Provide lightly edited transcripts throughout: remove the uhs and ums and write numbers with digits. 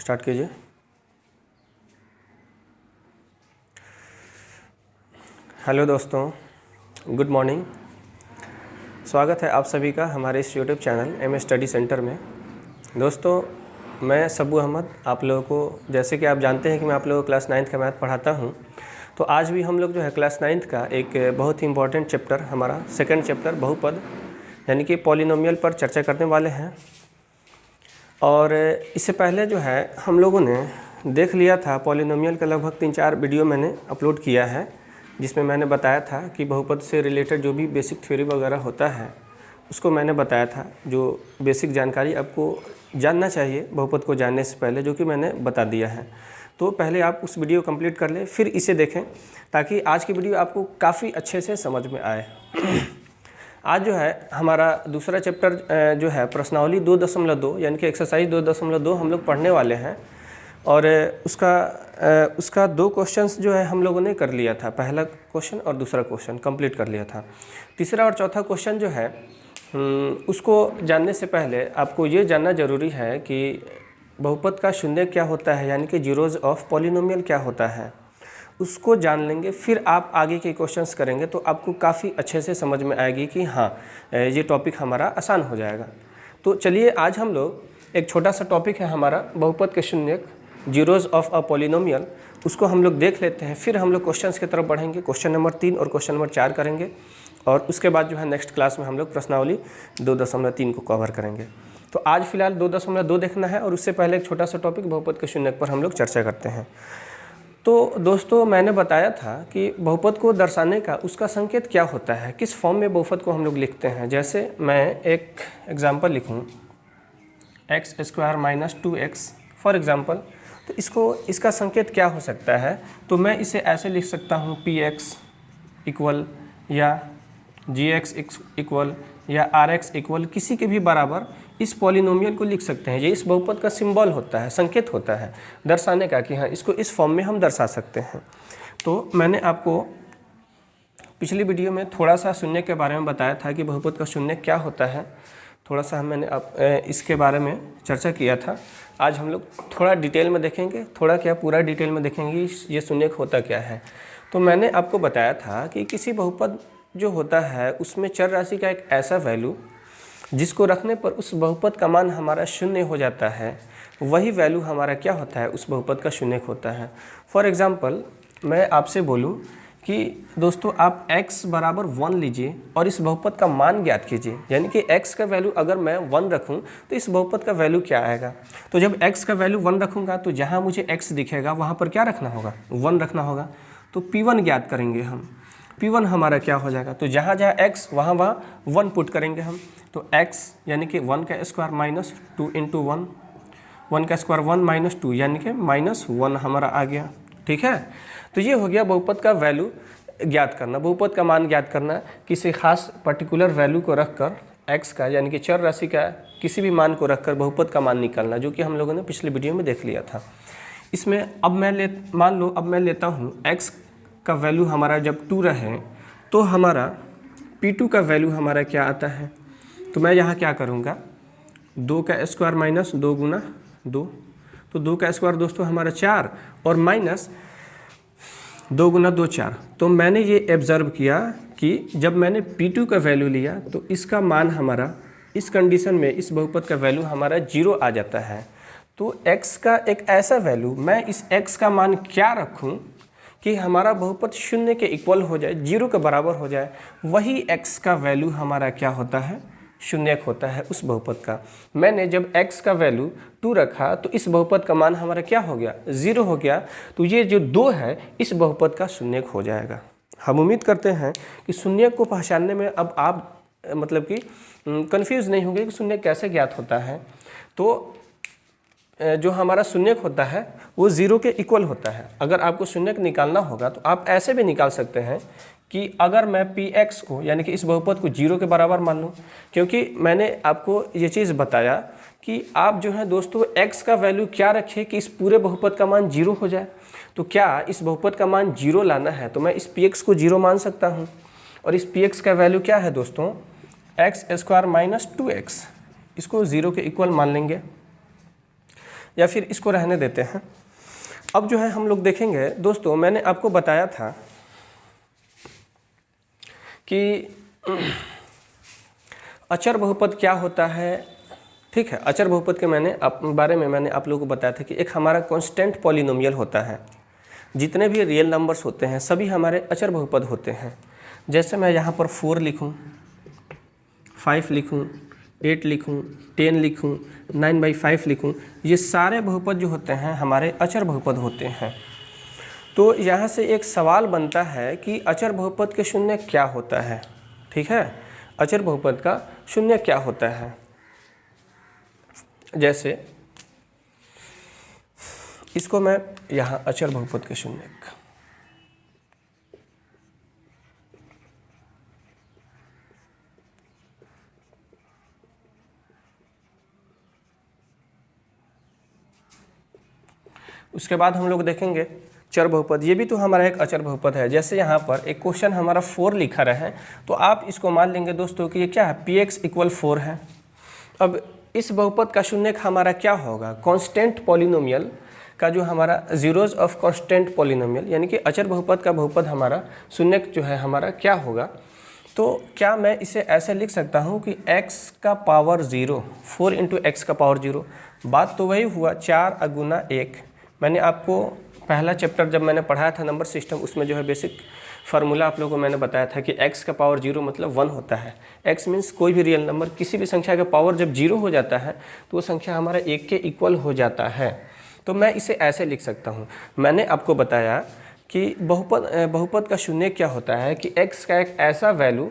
Start कीजिए। Hello दोस्तों, good morning. स्वागत है आप सभी का हमारे इस YouTube channel M study centre में। दोस्तों, मैं सबू अहमद आप लोगों को, जैसे कि आप जानते हैं कि मैं आप लोगों को क्लास 9th का मैथ पढ़ाता हूं, तो आज भी हम लोग जो है क्लास 9th का एक बहुत ही इम्पॉर्टेंट चैप्टर, हमारा सेकंड चैप्टर बहुपद यानी कि पॉलिनोमियल पर चर्चा करने वाले हैं। और इससे पहले जो है हम लोगों ने देख लिया था पॉलिनोमियल का लगभग 3-4 वीडियो मैंने अपलोड किया है, जिसमें मैंने बताया था कि बहुपद से रिलेटेड जो भी बेसिक थ्योरी वगैरह होता है उसको मैंने बताया था। जो बेसिक जानकारी आपको जानना चाहिए बहुपद को जानने से पहले, जो कि मैंने बता दिया है। तो पहले आप उस वीडियो कंप्लीट कर लें, फिर इसे देखें, ताकि आज की वीडियो आपको काफ़ी अच्छे से समझ में आए। आज जो है हमारा दूसरा चैप्टर जो है प्रश्नावली 2.2 यानी कि एक्सरसाइज 2.2 हम लोग पढ़ने वाले हैं। और उसका 2 क्वेश्चंस जो है हम लोगों ने कर लिया था, पहला क्वेश्चन और दूसरा क्वेश्चन कंप्लीट कर लिया था। तीसरा और चौथा क्वेश्चन जो है उसको जानने से पहले आपको ये जानना ज़रूरी है कि बहुपद का शून्य क्या होता है, यानी कि जीरोज़ ऑफ पॉलिनोमियल क्या होता है, उसको जान लेंगे। फिर आप आगे के क्वेश्चंस करेंगे तो आपको काफ़ी अच्छे से समझ में आएगी कि हाँ, ये टॉपिक हमारा आसान हो जाएगा। तो चलिए, आज हम लोग एक छोटा सा टॉपिक है हमारा बहुपद के शून्यक, जीरोज़ ऑफ अ पॉलिनोमियल, उसको हम लोग देख लेते हैं। फिर हम लोग क्वेश्चंस की तरफ बढ़ेंगे, क्वेश्चन नंबर 3 और क्वेश्चन नंबर 4 करेंगे, और उसके बाद जो है नेक्स्ट क्लास में हम लोग प्रश्नावली 2.3 को कवर करेंगे। तो आज फिलहाल 2.2 देखना है, और उससे पहले एक छोटा सा टॉपिक बहुपद के शून्यक पर हम लोग चर्चा करते हैं। तो दोस्तों, मैंने बताया था कि बहुपद को दर्शाने का उसका संकेत क्या होता है, किस फॉर्म में बहुपद को हम लोग लिखते हैं। जैसे मैं एक एग्जाम्पल लिखूँ, x² - 2x फॉर एग्ज़ाम्पल, तो इसका संकेत क्या हो सकता है। तो मैं इसे ऐसे लिख सकता हूँ, px इक्वल या gx इक्वल या rx इक्वल किसी के भी बराबर इस पॉलिनोमियल को लिख सकते हैं। ये इस बहुपद का सिंबल होता है, संकेत होता है दर्शाने का कि हाँ, इसको इस फॉर्म में हम दर्शा सकते हैं। तो मैंने आपको पिछली वीडियो में थोड़ा सा शून्य के बारे में बताया था कि बहुपद का शून्य क्या होता है, थोड़ा सा मैंने इसके बारे में चर्चा किया था। आज हम लोग थोड़ा डिटेल में देखेंगे, थोड़ा क्या पूरा डिटेल में देखेंगे ये शून्यक होता क्या है। तो मैंने आपको बताया था कि किसी बहुपद जो होता है उसमें चर राशि का एक ऐसा वैल्यू जिसको रखने पर उस बहुपद का मान हमारा शून्य हो जाता है, वही वैल्यू हमारा क्या होता है, उस बहुपद का शून्यक होता है। फॉर एग्ज़ाम्पल, मैं आपसे बोलूँ कि दोस्तों आप x बराबर 1 लीजिए और इस बहुपद का मान ज्ञात कीजिए, यानी कि x का वैल्यू अगर मैं 1 रखूं तो इस बहुपद का वैल्यू क्या आएगा। तो जब x का वैल्यू 1 रखूंगा तो जहां मुझे x दिखेगा वहां पर क्या रखना होगा, 1 रखना होगा। तो p1 ज्ञात करेंगे हम, p1 हमारा क्या हो जाएगा, तो जहाँ जहाँ x वहाँ 1 पुट करेंगे हम। तो x यानी कि 1 का स्क्वायर माइनस 2 इंटू 1, 1 का स्क्वायर 1 माइनस 2 यानी कि -1 हमारा आ गया। ठीक है, तो ये हो गया बहुपद का वैल्यू ज्ञात करना, बहुपद का मान ज्ञात करना, किसी खास पर्टिकुलर वैल्यू को रखकर x का यानी कि चर राशि का किसी भी मान को रखकर बहुपद का मान निकालना, जो कि हम लोगों ने पिछले वीडियो में देख लिया था। इसमें अब मान लो अब मैं लेता हूँ x का वैल्यू हमारा जब 2 रहे तो हमारा p2 का वैल्यू हमारा क्या आता है। तो मैं यहाँ क्या करूँगा, 2 का स्क्वायर माइनस 2 गुना 2, तो 2 का स्क्वायर दोस्तों हमारा 4 और माइनस 2 गुना 2 4। तो मैंने ये ऑब्जर्व किया कि जब मैंने p2 का वैल्यू लिया तो इसका मान हमारा इस कंडीशन में इस बहुपद का वैल्यू हमारा 0 आ जाता है। तो x का एक ऐसा वैल्यू, मैं इस x का मान क्या रखूं कि हमारा बहुपद 0 के इक्वल हो जाए, 0 के बराबर हो जाए, वही x का वैल्यू हमारा क्या होता है, शून्यक होता है उस बहुपद का। मैंने जब x का वैल्यू 2 रखा तो इस बहुपद का मान हमारा क्या हो गया, 0 हो गया। तो ये जो 2 है इस बहुपद का शून्यक हो जाएगा। हम उम्मीद करते हैं कि शून्यक को पहचानने में अब आप मतलब कि कंफ्यूज नहीं होंगे कि शून्यक कैसे ज्ञात होता है। तो जो हमारा शून्यक होता है वो 0 के इक्वल होता है। अगर आपको शून्यक निकालना होगा तो आप ऐसे भी निकाल सकते हैं कि अगर मैं px को यानी कि इस बहुपद को 0 के बराबर मान लूँ, क्योंकि मैंने आपको ये चीज़ बताया कि आप जो है दोस्तों x का वैल्यू क्या रखें कि इस पूरे बहुपद का मान 0 हो जाए। तो क्या इस बहुपद का मान 0 लाना है तो मैं इस px को 0 मान सकता हूँ, और इस px का वैल्यू क्या है दोस्तों, x² - 2x, इसको 0 के इक्वल मान लेंगे। या फिर इसको रहने देते हैं। अब जो है हम लोग देखेंगे दोस्तों, मैंने आपको बताया था कि अचर बहुपद क्या होता है। ठीक है, अचर बहुपद के बारे में मैंने आप लोगों को बताया था कि एक हमारा कांस्टेंट पॉलिनोमियल होता है। जितने भी रियल नंबर्स होते हैं सभी हमारे अचर बहुपद होते हैं। जैसे मैं यहाँ पर 4 लिखूँ, 5 लिखूँ, 8 लिखूँ, 10 लिखूँ, 9/5 लिखूँ, ये सारे बहुपद जो होते हैं हमारे अचर बहुपद होते हैं। तो यहाँ से एक सवाल बनता है कि अचर बहुपद के शून्य क्या होता है। ठीक है, अचर बहुपद का शून्य क्या होता है। जैसे इसको मैं यहाँ अचर बहुपद के शून्य, उसके बाद हम लोग देखेंगे चर बहुपद। ये भी तो हमारा एक अचर बहुपद है। जैसे यहाँ पर एक क्वेश्चन हमारा 4 लिखा रहा है, तो आप इसको मान लेंगे दोस्तों कि ये क्या है, px = 4 है। अब इस बहुपद का शून्यक हमारा क्या होगा, कांस्टेंट पॉलिनोमियल का जो हमारा जीरोज ऑफ कांस्टेंट पॉलिनोमियल, यानी कि अचर बहुपद का बहुपद हमारा शून्यक जो है हमारा क्या होगा। तो क्या मैं इसे ऐसे लिख सकता हूँ कि x का पावर 0, 4 × x का पावर 0। बात तो वही हुआ 4 × 1। मैंने आपको पहला चैप्टर जब मैंने पढ़ाया था नंबर सिस्टम, उसमें जो है बेसिक फार्मूला आप लोगों को मैंने बताया था कि x का पावर 0 मतलब 1 होता है। x मीन्स कोई भी रियल नंबर, किसी भी संख्या का पावर जब 0 हो जाता है तो वो संख्या हमारा 1 के इक्वल हो जाता है। तो मैं इसे ऐसे लिख सकता हूँ। मैंने आपको बताया कि बहुपद का शून्य क्या होता है कि x का एक ऐसा वैल्यू,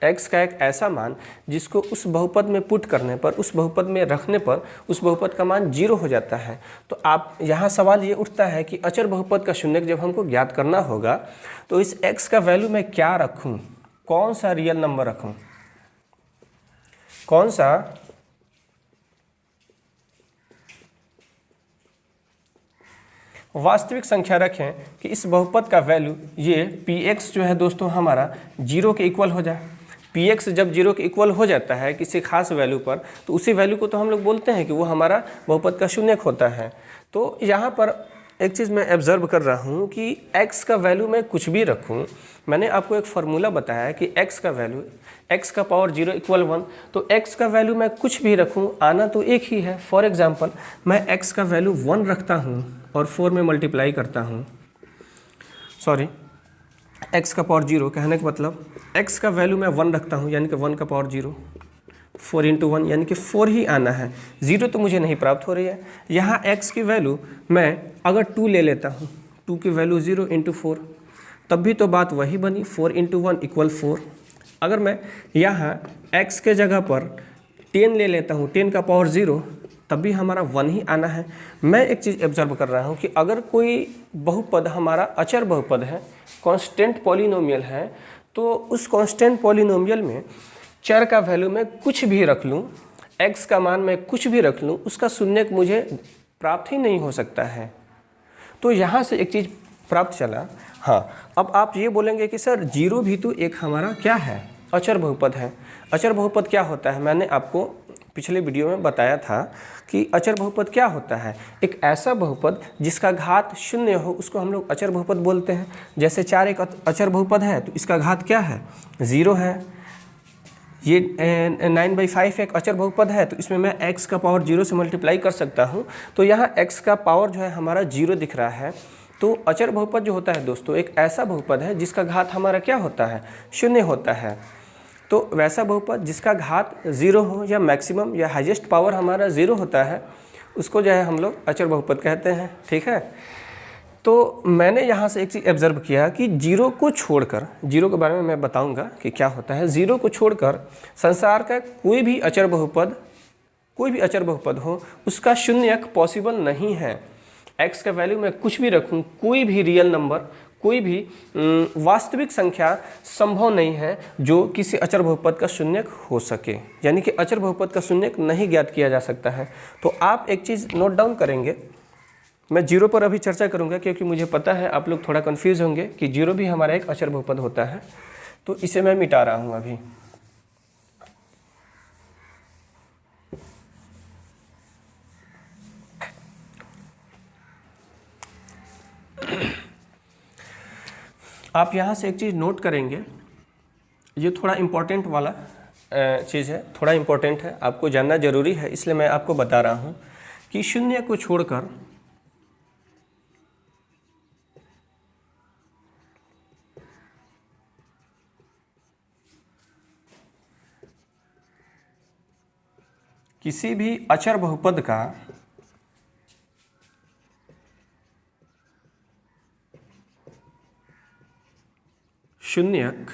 x का एक ऐसा मान जिसको उस बहुपद में पुट करने पर, उस बहुपद में रखने पर उस बहुपद का मान 0 हो जाता है। तो आप यहाँ सवाल ये उठता है कि अचर बहुपद का शून्यक जब हमको ज्ञात करना होगा तो इस x का वैल्यू मैं क्या रखूँ, कौन सा रियल नंबर रखूँ, कौन सा वास्तविक संख्या रखें कि इस बहुपद का वैल्यू ये px जो है दोस्तों हमारा 0 के इक्वल हो जाए। px जब 0 के इक्वल हो जाता है किसी खास वैल्यू पर, तो उसी वैल्यू को तो हम लोग बोलते हैं कि वो हमारा बहुपद का शून्यक होता है। तो यहाँ पर एक चीज़ मैं ऑब्जर्व कर रहा हूँ कि x का वैल्यू मैं कुछ भी रखूँ। मैंने आपको एक फार्मूला बताया कि x का वैल्यू, x का पावर 0 = 1, तो x का वैल्यू मैं कुछ भी रखूँ, आना तो एक ही है। फॉर एग्जांपल मैं x का वैल्यू 1 रखता हूँ और 4 में मल्टीप्लाई करता हूँ, सॉरी x का पावर 0 कहने का मतलब x का वैल्यू मैं 1 रखता हूँ, यानी कि 1 का पावर 0, 4 × 1 यानी कि 4 ही आना है, 0 तो मुझे नहीं प्राप्त हो रही है। यहाँ x की वैल्यू मैं अगर 2 ले लेता हूँ, 2 की वैल्यू 0 × 4, तब भी तो बात वही बनी, 4 × 1 = 4। अगर मैं यहाँ x के जगह पर 10 ले लेता हूँ, 10 का पावर 0, तब भी हमारा 1 ही आना है। मैं एक चीज़ ऑब्जर्व कर रहा हूँ कि अगर कोई बहुपद हमारा अचर बहुपद है, कांस्टेंट पॉलिनोमियल है, तो उस कांस्टेंट पॉलिनोमियल में चर का वैल्यू मैं कुछ भी रख लूँ, x का मान मैं कुछ भी रख लूँ, उसका शून्यक मुझे प्राप्त ही नहीं हो सकता है। तो यहाँ से एक चीज़ प्राप्त चला। हाँ, अब आप ये बोलेंगे कि सर 0 भी तो एक हमारा क्या है, अचर बहुपद है। अचर बहुपद क्या होता है, मैंने आपको पिछले वीडियो में बताया था कि अचर बहुपद क्या होता है। एक ऐसा बहुपद जिसका घात 0 हो उसको हम लोग अचर बहुपद बोलते हैं। जैसे 4 एक अचर बहुपद है तो इसका घात क्या है, 0 है। ये 9/5 एक अचर बहुपद है तो इसमें मैं x का पावर 0 से मल्टीप्लाई कर सकता हूँ, तो यहाँ x का पावर जो है हमारा 0 दिख रहा है। तो अचर बहुपद जो होता है दोस्तों एक ऐसा बहुपद है जिसका घात हमारा क्या होता है, 0 होता है। तो वैसा बहुपद जिसका घात 0 हो या मैक्सिमम या हाईएस्ट पावर हमारा 0 होता है उसको जो है हम लोग अचर बहुपद कहते हैं। ठीक है, तो मैंने यहाँ से एक चीज़ ऑब्जर्व किया कि 0 को छोड़कर, 0 के बारे में मैं बताऊँगा कि क्या होता है, 0 को छोड़कर संसार का कोई भी अचर बहुपद हो उसका शून्यक पॉसिबल नहीं है। x का वैल्यू मैं कुछ भी रखूँ, कोई भी रियल नंबर, कोई भी वास्तविक संख्या संभव नहीं है जो किसी अचर बहुपद का शून्यक हो सके, यानी कि अचर बहुपद का शून्यक नहीं ज्ञात किया जा सकता है। तो आप एक चीज़ नोट डाउन करेंगे, मैं 0 पर अभी चर्चा करूंगा क्योंकि मुझे पता है आप लोग थोड़ा कंफ्यूज होंगे कि 0 भी हमारा एक अचर बहुपद होता है, तो इसे मैं मिटा रहा हूं अभी। आप यहाँ से एक चीज़ नोट करेंगे, ये थोड़ा इम्पोर्टेंट वाला चीज़ है, थोड़ा इम्पोर्टेंट है, आपको जानना ज़रूरी है, इसलिए मैं आपको बता रहा हूँ कि शून्य को छोड़कर किसी भी अचर बहुपद का शून्यक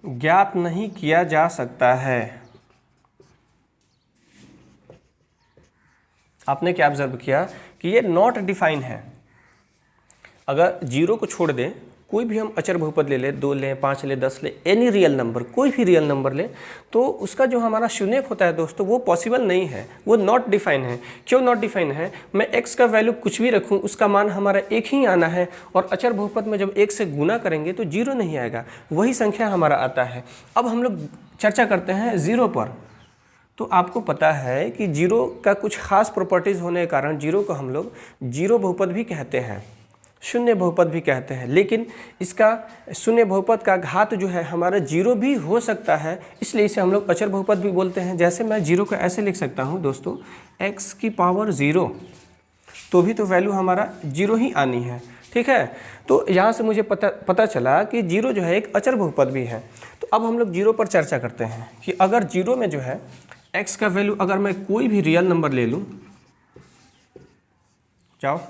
ज्ञात नहीं किया जा सकता है। आपने क्या ऑब्जर्व किया कि ये नॉट डिफाइन है। अगर जीरो को छोड़ दें, कोई भी हम अचर बहुपद ले लें, 2 लें, 5 लें, 10 लें, एनी रियल नंबर, कोई भी रियल नंबर लें, तो उसका जो हमारा शून्यक होता है दोस्तों, वो पॉसिबल नहीं है, वो नॉट डिफाइन है। क्यों नॉट डिफाइन है? मैं x का वैल्यू कुछ भी रखूं, उसका मान हमारा एक ही आना है, और अचर बहुपद में जब 1 से गुना करेंगे तो 0 नहीं आएगा, वही संख्या हमारा आता है। अब हम लोग चर्चा करते हैं जीरो पर। तो आपको पता है कि जीरो का कुछ खास प्रॉपर्टीज़ होने के कारण जीरो को हम लोग जीरो बहुपद भी कहते हैं, शून्य बहुपद भी कहते हैं। लेकिन इसका शून्य बहुपद का घात जो है हमारा जीरो भी हो सकता है, इसलिए इसे हम लोग अचर बहुपद भी बोलते हैं। जैसे मैं जीरो को ऐसे लिख सकता हूँ दोस्तों, x की पावर 0, तो भी तो वैल्यू हमारा जीरो ही आनी है, ठीक है। तो यहाँ से मुझे पता चला कि जीरो जो है एक अचर बहुपद भी है। तो अब हम लोग जीरो पर चर्चा करते हैं कि अगर जीरो में जो है x का वैल्यू, अगर मैं कोई भी रियल नंबर ले लूँ, जाओ,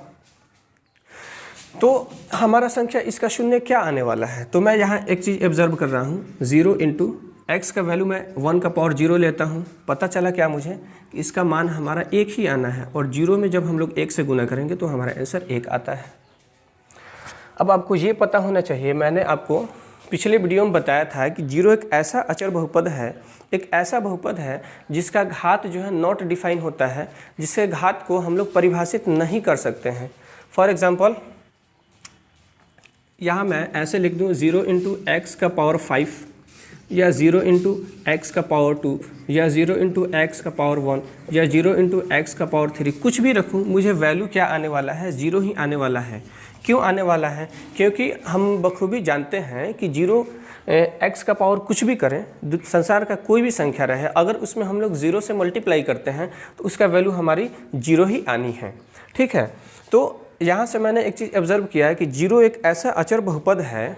तो हमारा संख्या इसका शून्य क्या आने वाला है। तो मैं यहाँ एक चीज़ ऑब्जर्व कर रहा हूँ, 0 इंटू एक्स का वैल्यू मैं 1 का पावर 0 लेता हूँ। पता चला क्या मुझे कि इसका मान हमारा एक ही आना है, और 0 में जब हम लोग 1 से गुना करेंगे तो हमारा आंसर 1 आता है। अब आपको ये पता होना चाहिए, मैंने आपको पिछले वीडियो में बताया था कि 0 एक ऐसा अचर बहुपद है, एक ऐसा बहुपद है जिसका घात जो है नॉट डिफाइन होता है, जिसके घात को हम लोग परिभाषित नहीं कर सकते हैं। फॉर एग्जांपल यहाँ मैं ऐसे लिख दूँ 0 इंटू एक्स का पावर 5, या 0 इंटू एक्स का पावर 2, या 0 इंटू एक्स का पावर 1, या 0 इंटू एक्स का पावर 3, कुछ भी रखूँ, मुझे वैल्यू क्या आने वाला है, 0 ही आने वाला है। क्यों आने वाला है? क्योंकि हम बखूबी जानते हैं कि 0 एक्स का पावर कुछ भी करें, संसार का कोई भी संख्या रहे, अगर उसमें हम लोग 0 से मल्टीप्लाई करते हैं तो उसका वैल्यू हमारी 0 ही आनी है, ठीक है। तो यहाँ से मैंने एक चीज़ ऑब्जर्व किया है कि 0 एक ऐसा अचर बहुपद है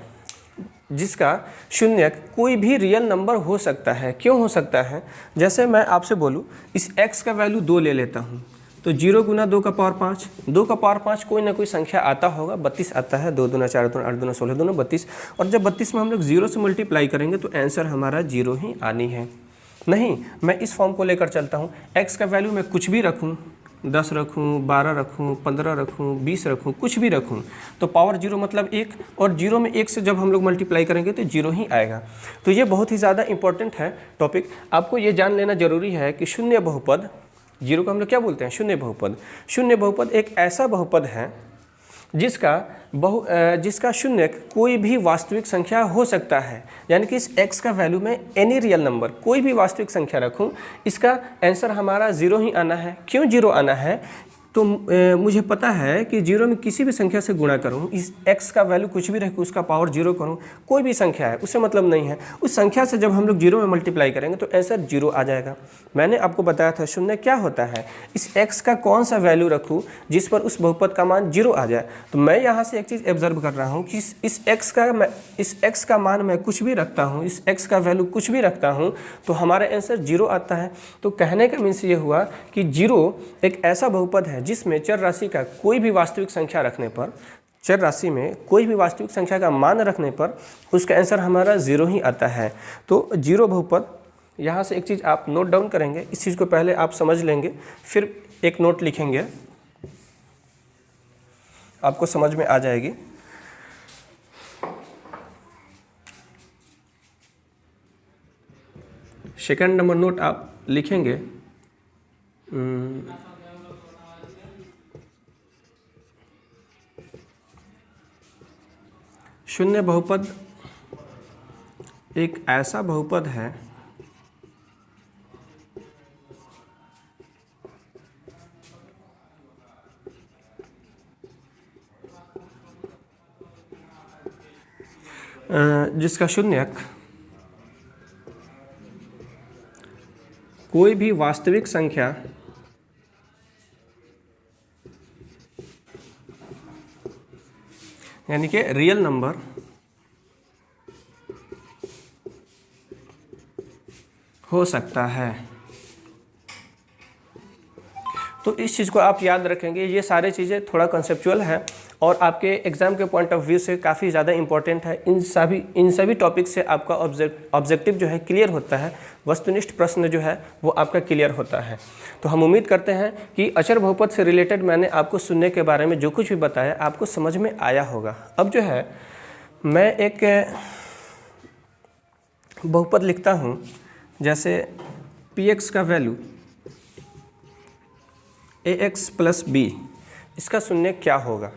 जिसका शून्यक कोई भी रियल नंबर हो सकता है। क्यों हो सकता है? जैसे मैं आपसे बोलूँ, इस x का वैल्यू 2 ले लेता हूँ, तो 0 गुना 2 का पावर 5, 2 का पावर 5 कोई ना कोई संख्या आता होगा, 32 आता है, 2 दूना 4 दूना 8 दूना 16 दूना 32, और जब 32 में हम लोग 0 से मल्टीप्लाई करेंगे तो आंसर हमारा 0 ही आनी है। नहीं, मैं इस फॉर्म को लेकर चलता हूँ, x का वैल्यू मैं कुछ भी रखूँ, 10 रखूँ, 12 रखूँ, 15 रखूँ, 20 रखूँ, कुछ भी रखूँ, तो पावर 0 मतलब 1, और 0 में 1 से जब हम लोग मल्टीप्लाई करेंगे तो 0 ही आएगा। तो ये बहुत ही ज़्यादा इंपॉर्टेंट है टॉपिक, आपको ये जान लेना ज़रूरी है कि शून्य बहुपद, 0 को हम लोग क्या बोलते हैं, शून्य बहुपद। शून्य बहुपद एक ऐसा बहुपद है जिसका शून्य कोई भी वास्तविक संख्या हो सकता है। यानी कि इस x का वैल्यू में एनी रियल नंबर, कोई भी वास्तविक संख्या रखूं, इसका आंसर हमारा 0 ही आना है। क्यों 0 आना है? तो मुझे पता है कि 0 में किसी भी संख्या से गुणा करूं, इस x का वैल्यू कुछ भी रखूं, उसका पावर 0 करूं, कोई भी संख्या है, उससे मतलब नहीं है, उस संख्या से जब हम लोग 0 में मल्टीप्लाई करेंगे तो आंसर 0 आ जाएगा। मैंने आपको बताया था शून्य क्या होता है, इस x का कौन सा वैल्यू रखूं जिस पर उस बहुपद का मान 0 आ जाए। तो मैं यहाँ से एक चीज़ ऑब्जर्व कर रहा हूँ कि इस x का मान मैं कुछ भी रखता हूँ, इस x का वैल्यू कुछ भी रखता हूँ, तो हमारा आंसर 0 आता है। तो कहने का मीन्स ये हुआ कि 0 एक ऐसा बहुपद है जिसमें चर राशि का कोई भी वास्तविक संख्या रखने पर, चर राशि में कोई भी वास्तविक संख्या का मान रखने पर उसका आंसर हमारा 0 ही आता है। तो 0 बहुपद, यहाँ से एक चीज़ आप नोट डाउन करेंगे, इस चीज़ को पहले आप समझ लेंगे, फिर एक नोट लिखेंगे, आपको समझ में आ जाएगी। सेकंड नंबर नोट आप लिखेंगे, शून्य बहुपद एक ऐसा बहुपद है जिसका शून्यक कोई भी वास्तविक संख्या यानी कि रियल नंबर हो सकता है। तो इस चीज़ को आप याद रखेंगे। ये सारी चीज़ें थोड़ा कंसेप्चुअल है और आपके एग्ज़ाम के पॉइंट ऑफ व्यू से काफ़ी ज़्यादा इंपॉर्टेंट है। इन सभी टॉपिक से आपका ऑब्जेक्टिव जो है क्लियर होता है, वस्तुनिष्ठ प्रश्न जो है वो आपका क्लियर होता है। तो हम उम्मीद करते हैं कि अचर बहुपद से रिलेटेड मैंने आपको शून्य के बारे में जो कुछ भी बताया आपको समझ में आया होगा। अब जो है मैं एक बहुपद लिखता हूँ, जैसे px का वैल्यू ax प्लस b, इसका शून्य क्या होगा।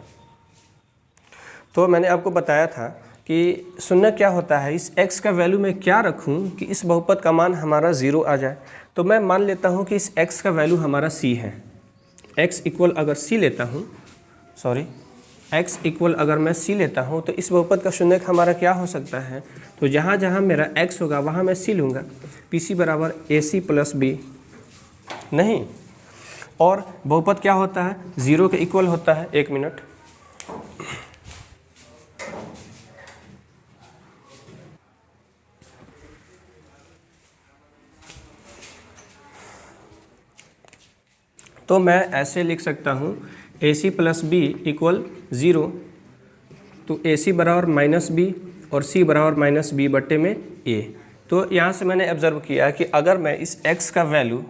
तो मैंने आपको बताया था कि शून्य क्या होता है, इस x का वैल्यू मैं क्या रखूं कि इस बहुपद का मान हमारा 0 आ जाए। तो मैं मान लेता हूं कि इस x का वैल्यू हमारा c है। x इक्वल अगर c लेता हूं, x इक्वल अगर मैं c लेता हूं तो इस बहुपद का शून्य हमारा क्या हो सकता है। तो जहाँ जहाँ मेरा x होगा वहाँ मैं c लूँगा। pc बराबर ac प्लस b नहीं, और बहुपद क्या होता है, 0 के इक्वल होता है। एक मिनट, तो मैं ऐसे लिख सकता हूँ ac प्लस b इक्वल 0। तो ac बराबर माइनस बी और c बराबर माइनस बी बट्टे में a। तो यहाँ से मैंने ऑब्जर्व किया कि अगर मैं इस x का वैल्यू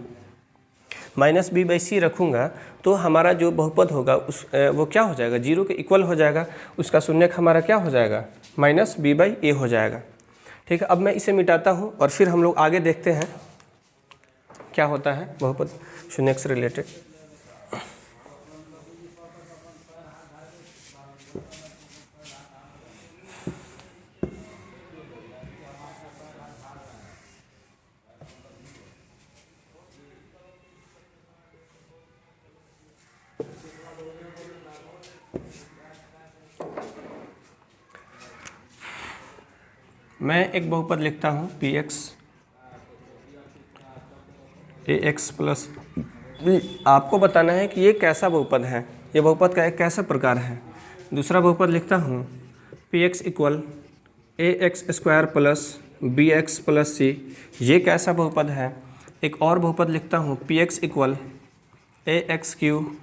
माइनस बी बाई सी रखूँगा तो हमारा जो बहुपद होगा वो क्या हो जाएगा, 0 के इक्वल हो जाएगा। उसका शून्यक हमारा क्या हो जाएगा, माइनस बी बाई ए हो जाएगा। ठीक है, अब मैं इसे मिटाता हूँ और फिर हम लोग आगे देखते हैं क्या होता है बहुपद शून्यक से रिलेटेड। मैं एक बहुपद लिखता हूँ px ax प्लस b। आपको बताना है कि ये कैसा बहुपद है, ये बहुपद का एक कैसा प्रकार है। दूसरा बहुपद लिखता हूँ px equal ax square plus bx plus c, ये कैसा बहुपद है। एक और बहुपद लिखता हूँ px equal ax cube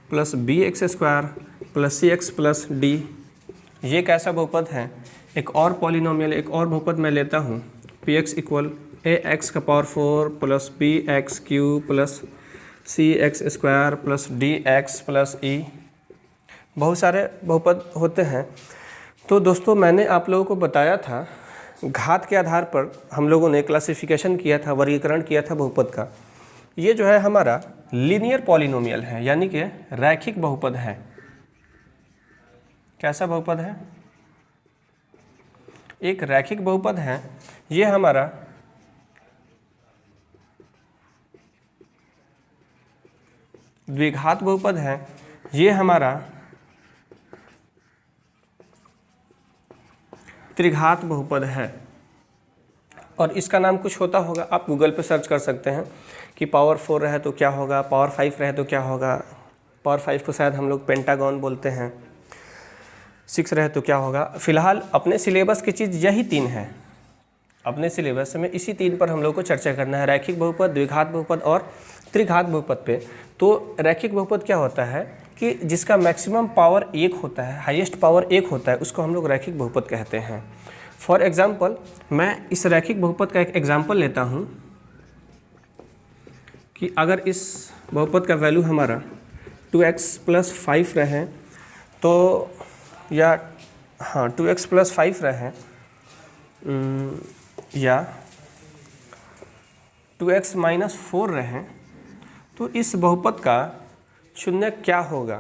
plus bx square plus cx plus d, ये कैसा बहुपद है। एक और पॉलिनोमियल, एक और बहुपद मैं लेता हूँ px इक्वल ax का power 4 plus bx cube plus cx square plus dx plus e। बहुत सारे बहुपद होते हैं। तो दोस्तों मैंने आप लोगों को बताया था घात के आधार पर हम लोगों ने क्लासिफिकेशन किया था, वर्गीकरण किया था बहुपद का। ये जो है हमारा लीनियर पॉलिनोमियल है, यानी कि रैखिक बहुपद है। कैसा बहुपद है, एक रैखिक बहुपद है। ये हमारा द्विघात बहुपद है, ये हमारा त्रिघात बहुपद है। और इसका नाम कुछ होता होगा, आप गूगल पे सर्च कर सकते हैं कि पावर 4 रहे तो क्या होगा, पावर 5 रहे तो क्या होगा। पावर 5 को शायद हम लोग पेंटागन बोलते हैं, 6 रहे तो क्या होगा। फिलहाल अपने सिलेबस की चीज़ यही 3 है। अपने सिलेबस में इसी 3 पर हम लोग को चर्चा करना है, रैखिक बहुपद, द्विघात बहुपद और त्रिघात बहुपद पे। तो रैखिक बहुपद क्या होता है कि जिसका मैक्सिमम पावर 1 होता है, हाईएस्ट पावर 1 होता है, उसको हम लोग रैखिक बहुपद कहते हैं। फॉर एग्जाम्पल मैं इस रैखिक बहुपद का एक एग्जाम्पल लेता हूँ कि अगर इस बहुपद का वैल्यू हमारा 2x प्लस 5 रहे तो, या हाँ 2x प्लस 5 रहे या 2x माइनस 4 रहे, तो इस बहुपद का शून्य क्या होगा।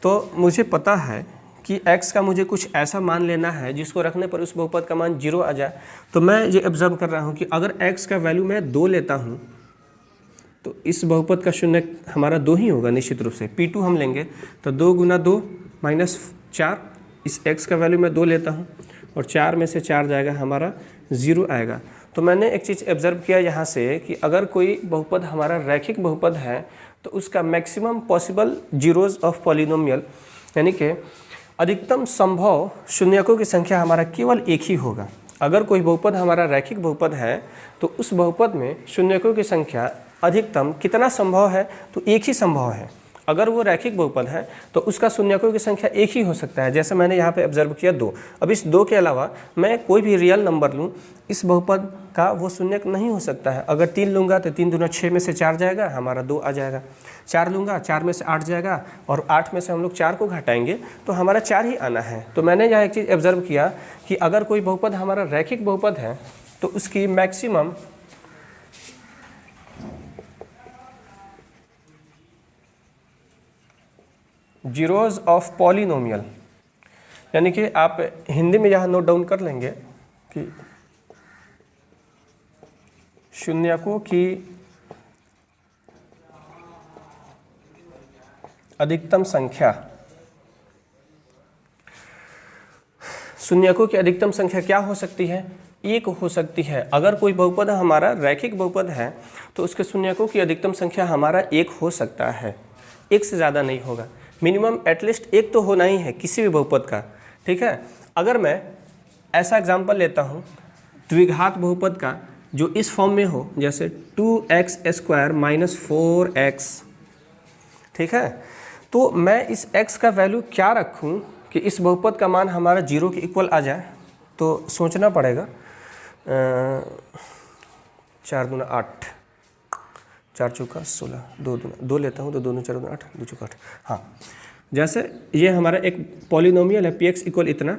तो मुझे पता है कि x का मुझे कुछ ऐसा मान लेना है जिसको रखने पर उस बहुपद का मान 0 आ जाए। तो मैं ये ऑब्जर्व कर रहा हूँ कि अगर x का वैल्यू मैं 2 लेता हूँ तो इस बहुपद का शून्य हमारा 2 ही होगा निश्चित रूप से। P2 हम लेंगे तो 2 गुना 2 माइनस 4, इस x का वैल्यू मैं 2 लेता हूँ और 4 में से 4 जाएगा हमारा 0 आएगा। तो मैंने एक चीज़ ऑब्जर्व किया यहाँ से कि अगर कोई बहुपद हमारा रैखिक बहुपद है तो उसका maximum possible zeros of polynomial यानी कि अधिकतम संभव शून्यकों की संख्या हमारा केवल एक ही होगा। अगर कोई बहुपद हमारा रैखिक बहुपद है तो उस बहुपद में शून्यकों की संख्या अधिकतम कितना संभव है, तो एक ही संभव है। अगर वो रैखिक बहुपद है तो उसका शून्यकों की संख्या एक ही हो सकता है, जैसे मैंने यहाँ पे ऑब्जर्व किया 2। अब इस 2 के अलावा मैं कोई भी रियल नंबर लूँ, इस बहुपद का वो शून्यक नहीं हो सकता है। अगर 3 लूँगा तो 3 दूना 6 में से 4 जाएगा, हमारा 2 आ जाएगा। 4 लूँगा, 4 में से 8 जाएगा, और 8 में से हम लोग 4 को घटाएंगे तो हमारा 4 ही आना है। तो मैंने यहाँ एक चीज़ ऑब्जर्व किया कि अगर कोई बहुपद हमारा रैखिक बहुपद है तो उसकी मैक्सिमम जीरोज ऑफ पॉलिनोमियल, यानी कि आप हिंदी में यहाँ नोट डाउन कर लेंगे कि शून्यकों की अधिकतम संख्या, शून्यकों की अधिकतम संख्या क्या हो सकती है, एक हो सकती है। अगर कोई बहुपद हमारा रैखिक बहुपद है तो उसके शून्यकों की अधिकतम संख्या हमारा एक हो सकता है, एक से ज़्यादा नहीं होगा। मिनिमम एटलीस्ट एक तो होना ही है किसी भी बहुपद का, ठीक है। अगर मैं ऐसा एग्जांपल लेता हूँ द्विघात बहुपद का जो इस फॉर्म में हो, जैसे 2x² - 4x, ठीक है, तो मैं इस x का वैल्यू क्या रखूँ कि इस बहुपद का मान हमारा 0 के इक्वल आ जाए। तो सोचना पड़ेगा। 4 दूना 8, 4 चौका 16, 2 लेता हूँ तो 2 दूना 4 दूना 8, 2 चौका 8। हाँ, जैसे ये हमारा एक पॉलिनोमियल है px इक्वल इतना।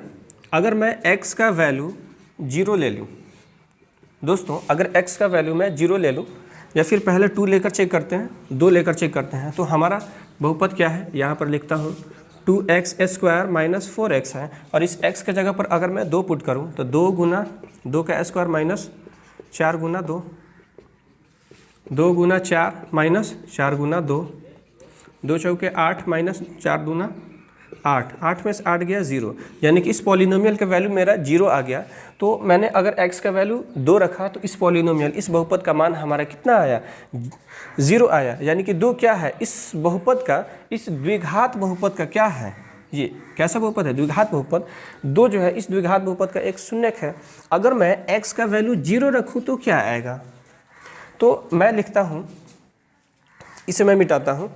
अगर मैं x का वैल्यू 0 ले लूँ दोस्तों, अगर x का वैल्यू मैं 0 ले लूँ, या फिर पहले 2 लेकर चेक करते हैं, 2 लेकर चेक करते हैं, तो हमारा बहुपद क्या है, यहाँ पर लिखता हूँ 2x² - 4x है। और इस x के जगह पर अगर मैं 2 पुट करूँ तो 2 गुना 2 का स्क्वायर माइनस 4 गुना 2, 2 गुना 4 माइनस 4 गुना 2, 2 चौके 8 माइनस 4 दूना 8, 8 में से 8 गया 0, यानी कि इस पॉलिनोमियल का वैल्यू मेरा 0 आ गया। तो मैंने अगर x का वैल्यू 2 रखा तो इस पॉलिनोमियल, इस बहुपद का मान हमारा कितना आया, 0 आया। यानी कि 2 क्या है, इस बहुपद का, इस द्विघात बहुपद का क्या है, ये कैसा बहुपद है, द्विघात बहुपद। 2 जो है इस द्विघात बहुपद का एक शून्यक है। अगर मैं x का वैल्यू 0 रखूँ तो क्या आएगा, तो मैं लिखता हूँ, इसे मैं मिटाता हूँ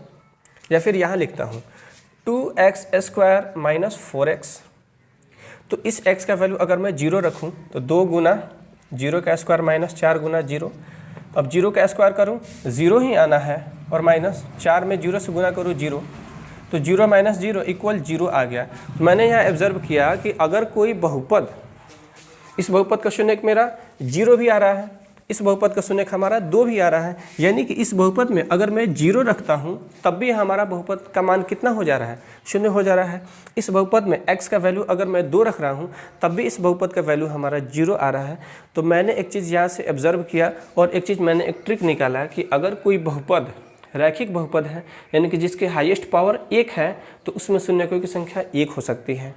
या फिर यहाँ लिखता हूँ 2x² - 4x। तो इस x का वैल्यू अगर मैं 0 रखूँ तो 2 गुना 0 का स्क्वायर माइनस 4 गुना 0। अब 0 का स्क्वायर करूँ 0 ही आना है, और माइनस 4 में 0 से गुना करूँ 0, तो 0 - 0 इक्वल 0 आ गया। तो मैंने यहाँ ऑब्जर्व किया कि अगर कोई बहुपद, इस बहुपद का शून्यक मेरा 0 भी आ रहा है, इस बहुपद का शून्यक हमारा 2 भी आ रहा है, यानी कि इस बहुपद में अगर मैं 0 रखता हूँ तब भी हमारा बहुपद का मान कितना हो जा रहा है, 0 हो जा रहा है। इस बहुपद में x का वैल्यू अगर मैं 2 रख रहा हूँ तब भी इस बहुपद का वैल्यू हमारा 0 आ रहा है। तो मैंने एक चीज़ यहाँ से ऑब्जर्व किया, और एक चीज़ मैंने एक ट्रिक निकाला कि अगर कोई बहुपद रैखिक बहुपद है, यानी कि जिसके हाईएस्ट पावर 1 है, तो उसमें शून्यकों की संख्या 1 हो सकती है।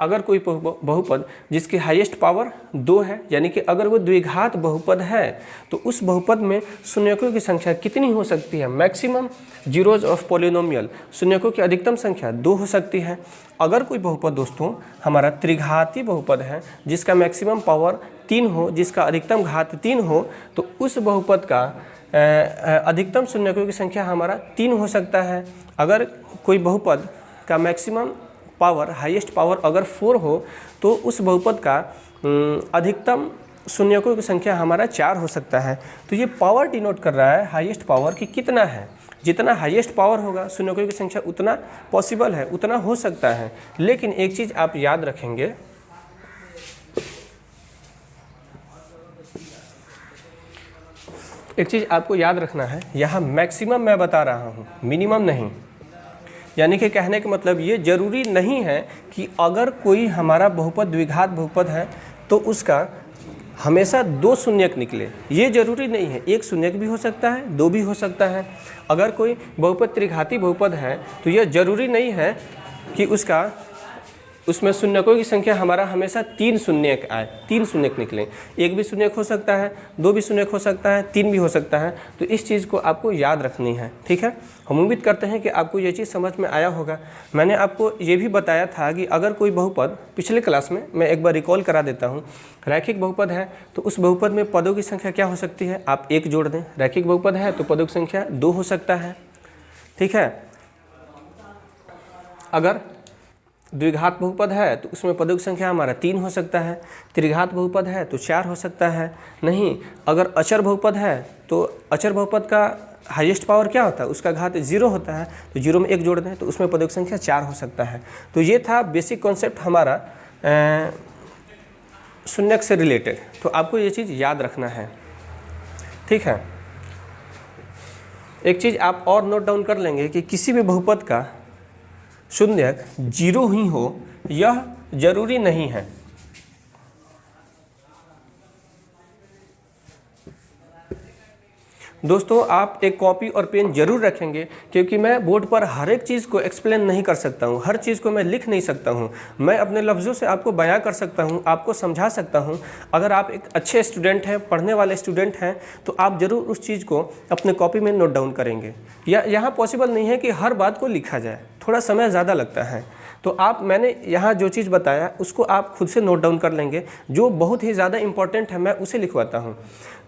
अगर कोई बहुपद जिसकी हाईएस्ट पावर 2 है, यानी कि अगर वो द्विघात बहुपद है, तो उस बहुपद में शून्यकों की संख्या कितनी हो सकती है, मैक्सिमम जीरोज ऑफ पॉलिनोमियल, शून्यकों की अधिकतम संख्या 2 हो सकती है। अगर कोई बहुपद दोस्तों हमारा त्रिघाती बहुपद है जिसका मैक्सिमम पावर 3 हो, जिसका अधिकतम घात 3 हो, तो उस बहुपद का अधिकतम शून्यकों की संख्या हमारा 3 हो सकता है। अगर कोई बहुपद का मैक्सिमम पावर, हाईएस्ट पावर अगर 4 हो, तो उस बहुपद का अधिकतम शून्यकों की संख्या हमारा 4 हो सकता है। तो ये पावर डिनोट कर रहा है हाईएस्ट पावर कि कितना है। जितना हाईएस्ट पावर होगा शून्यकों की संख्या उतना पॉसिबल है, उतना हो सकता है। लेकिन एक चीज़ आप याद रखेंगे, एक चीज़ आपको याद रखना है, यहाँ मैक्सिमम मैं बता रहा हूँ, मिनिमम नहीं। यानी कि कहने का मतलब ये ज़रूरी नहीं है कि अगर कोई हमारा बहुपद द्विघात बहुपद है तो उसका हमेशा 2 शून्यक निकले, ये ज़रूरी नहीं है। 1 शून्यक भी हो सकता है, 2 भी हो सकता है। अगर कोई बहुपद त्रिघाती बहुपद है तो यह ज़रूरी नहीं है कि उसका उसमें शून्यकों की संख्या हमारा हमेशा 3 शून्यक आए, 3 शून्यक निकले। एक भी शून्यक हो सकता है, 2 भी शून्यक हो सकता है, 3 भी हो सकता है। तो इस चीज़ को आपको याद रखनी है, ठीक है। हम उम्मीद करते हैं कि आपको ये चीज़ समझ में आया होगा। मैंने आपको ये भी बताया था कि अगर कोई बहुपद, पिछले क्लास में मैं एक बार रिकॉल करा देता हूँ, रैखिक बहुपद है तो उस बहुपद में पदों की संख्या क्या हो सकती है, आप 1 जोड़ दें। रैखिक बहुपद है तो पदों की संख्या 2 हो सकता है, ठीक है। अगर द्विघात बहुपद है तो उसमें पदों की संख्या हमारा 3 हो सकता है। त्रिघात बहुपद है तो 4 हो सकता है। नहीं, अगर अचर बहुपद है तो अचर बहुपद का हाईएस्ट पावर क्या होता है, उसका घात 0 होता है, तो 0 में 1 जोड़ दें तो उसमें पदों की संख्या 4 हो सकता है। तो ये था बेसिक कॉन्सेप्ट हमारा शून्यक से रिलेटेड। तो आपको ये चीज़ याद रखना है, ठीक है। एक चीज़ आप और नोट डाउन कर लेंगे कि किसी भी बहुपद का शून्यक 0 ही हो यह जरूरी नहीं है। दोस्तों आप एक कॉपी और पेन जरूर रखेंगे, क्योंकि मैं बोर्ड पर हर एक चीज़ को एक्सप्लेन नहीं कर सकता हूँ, हर चीज़ को मैं लिख नहीं सकता हूँ। मैं अपने लफ्ज़ों से आपको बयां कर सकता हूँ, आपको समझा सकता हूँ। अगर आप एक अच्छे स्टूडेंट हैं, पढ़ने वाले स्टूडेंट हैं, तो आप ज़रूर उस चीज़ को अपने कॉपी में नोट डाउन करेंगे। या यहाँ पॉसिबल नहीं है कि हर बात को लिखा जाए, थोड़ा समय ज़्यादा लगता है। तो आप, मैंने यहाँ जो चीज़ बताया उसको आप खुद से नोट डाउन कर लेंगे। जो बहुत ही ज़्यादा इंपॉर्टेंट है मैं उसे लिखवाता हूँ।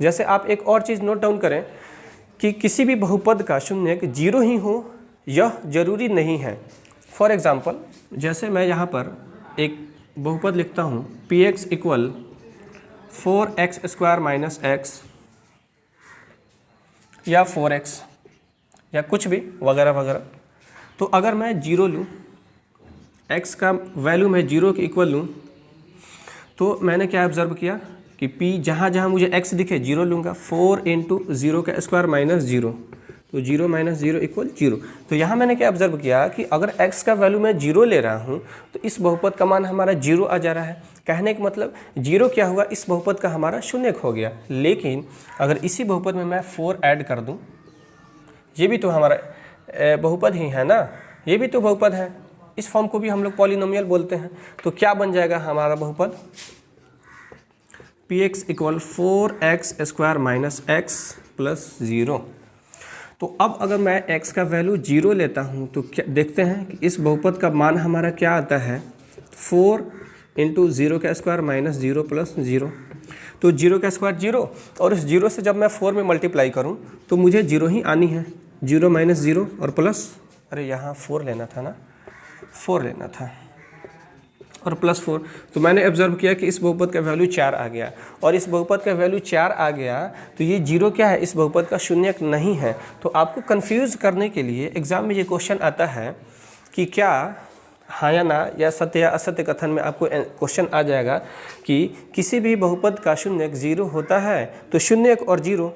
जैसे आप एक और चीज़ नोट डाउन करें कि किसी भी बहुपद का शून्यक 0 ही हो यह जरूरी नहीं है। फॉर एग्ज़ाम्पल, जैसे मैं यहाँ पर एक बहुपद लिखता हूँ px equal 4x² minus x या 4x या कुछ भी वगैरह वगैरह। तो अगर मैं 0 लूँ, x का वैल्यू मैं 0 के इक्वल लूँ, तो मैंने क्या ऑब्जर्व किया कि p जहाँ जहाँ मुझे x दिखे 0 लूँगा। 4 इंटू 0 का स्क्वायर माइनस 0, तो 0 माइनस 0 इक्वल 0। तो यहाँ मैंने क्या ऑब्जर्व किया कि अगर x का वैल्यू मैं 0 ले रहा हूँ तो इस बहुपद का मान हमारा 0 आ जा रहा है। कहने का मतलब 0 क्या हुआ, इस बहुपद का हमारा शून्यक हो गया। लेकिन अगर इसी बहुपद में मैं 4 ऐड कर दूँ, ये भी तो हमारा बहुपद ही है ना, ये भी तो बहुपद है। इस फॉर्म को भी हम लोग पॉलिनोमियल बोलते हैं। तो क्या बन जाएगा हमारा बहुपद, px equal 4x² minus x plus 0। तो अब अगर मैं x का वैल्यू 0 लेता हूँ तो क्या देखते हैं कि इस बहुपद का मान हमारा क्या आता है, 4 इंटू 0 का स्क्वायर माइनस 0 प्लस 0। तो 0 का स्क्वायर 0, और इस 0 से जब मैं 4 में मल्टीप्लाई करूँ तो मुझे 0 ही आनी है। 0 माइनस 0 और प्लस, अरे यहाँ 4 लेना था ना, 4 लेना था और प्लस 4। तो मैंने ऑब्जर्व किया कि इस बहुपद का वैल्यू 4 आ गया, और इस बहुपद का वैल्यू 4 आ गया तो ये 0 क्या है, इस बहुपद का शून्यक नहीं है। तो आपको कंफ्यूज करने के लिए एग्जाम में ये क्वेश्चन आता है कि क्या हाँ या ना, या सत्य या असत्य कथन में आपको क्वेश्चन आ जाएगा कि किसी भी बहुपद का शून्यक 0 होता है। तो शून्यक और 0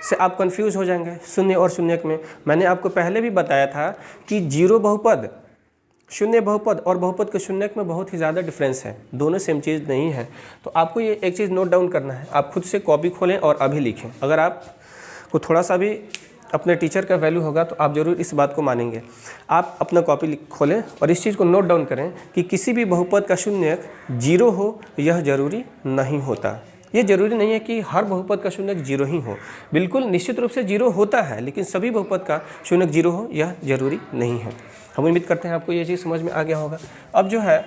से आप कंफ्यूज हो जाएंगे, शून्य और शून्यक में। मैंने आपको पहले भी बताया था कि 0 बहुपद, शून्य बहुपद और बहुपद के शून्यक में बहुत ही ज़्यादा डिफरेंस है, दोनों सेम चीज़ नहीं है। तो आपको ये एक चीज़ नोट डाउन करना है, आप खुद से कॉपी खोलें और अभी लिखें। अगर आपको थोड़ा सा भी अपने टीचर का वैल्यू होगा तो आप ज़रूर इस बात को मानेंगे। आप अपना कॉपी खोलें और इस चीज़ को नोट डाउन करें कि किसी भी बहुपद का शून्यक 0 हो यह जरूरी नहीं होता। ये जरूरी नहीं है कि हर बहुपद का शून्यक 0 ही हो, बिल्कुल निश्चित रूप से 0 होता है, लेकिन सभी बहुपद का शून्यक 0 हो यह जरूरी नहीं है। हम उम्मीद करते हैं आपको ये चीज़ समझ में आ गया होगा। अब जो है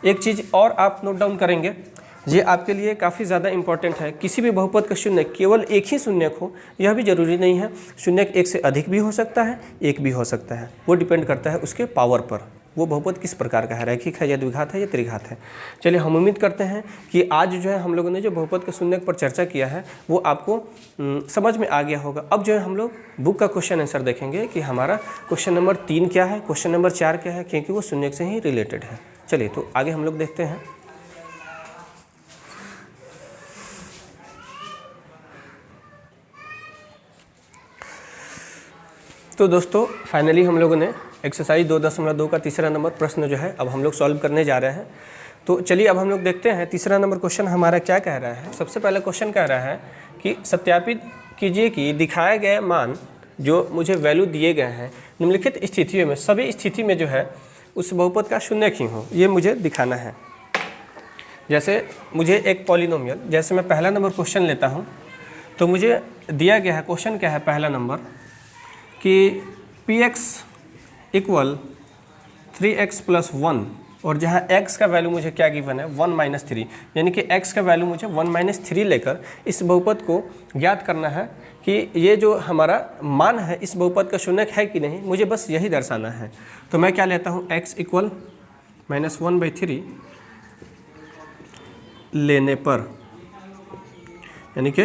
एक चीज़ और आप नोट डाउन करेंगे, ये आपके लिए काफ़ी ज़्यादा इंपॉर्टेंट है। किसी भी बहुपद का शून्यक केवल एक ही शून्यक हो यह भी जरूरी नहीं है। शून्यक एक से अधिक भी हो सकता है, एक भी हो सकता है, वो डिपेंड करता है उसके पावर पर, वो बहुपद किस प्रकार का है, रैखिक है या द्विघात है या त्रिघात है। चलिए, हम उम्मीद करते हैं कि आज जो है हम लोगों ने जो बहुपद के शून्यक पर चर्चा किया है वो आपको समझ में आ गया होगा। अब जो है हम लोग बुक का क्वेश्चन आंसर देखेंगे कि हमारा क्वेश्चन नंबर 3 क्या है, क्वेश्चन नंबर 4 क्या है, क्योंकि वो शून्यक से ही रिलेटेड है। चलिए, तो आगे हम लोग देखते हैं। तो दोस्तों, फाइनली हम लोगों ने एक्सरसाइज 2.2 का तीसरा नंबर प्रश्न जो है अब हम लोग सॉल्व करने जा रहे हैं। तो चलिए अब हम लोग देखते हैं तीसरा नंबर क्वेश्चन हमारा क्या कह रहा है। सबसे पहले क्वेश्चन कह रहा है कि सत्यापित कीजिए कि दिखाए गए मान जो मुझे वैल्यू दिए गए हैं निम्नलिखित स्थितियों में, सभी स्थिति में जो है उस बहुपद का शून्य ही हो, ये मुझे दिखाना है। जैसे मुझे एक पॉलिनोमियल, जैसे मैं पहला नंबर क्वेश्चन लेता हूँ तो मुझे दिया गया है, क्वेश्चन क्या है पहला नंबर कि px इक्वल 3x + 1 और जहाँ x का वैल्यू मुझे क्या गिवन है 1 - 3, यानी कि x का वैल्यू मुझे 1 - 3 लेकर इस बहुपद को ज्ञात करना है कि ये जो हमारा मान है इस बहुपद का शून्य है कि नहीं, मुझे बस यही दर्शाना है। तो मैं क्या लेता हूँ x इक्वल -1/3 लेने पर, यानी कि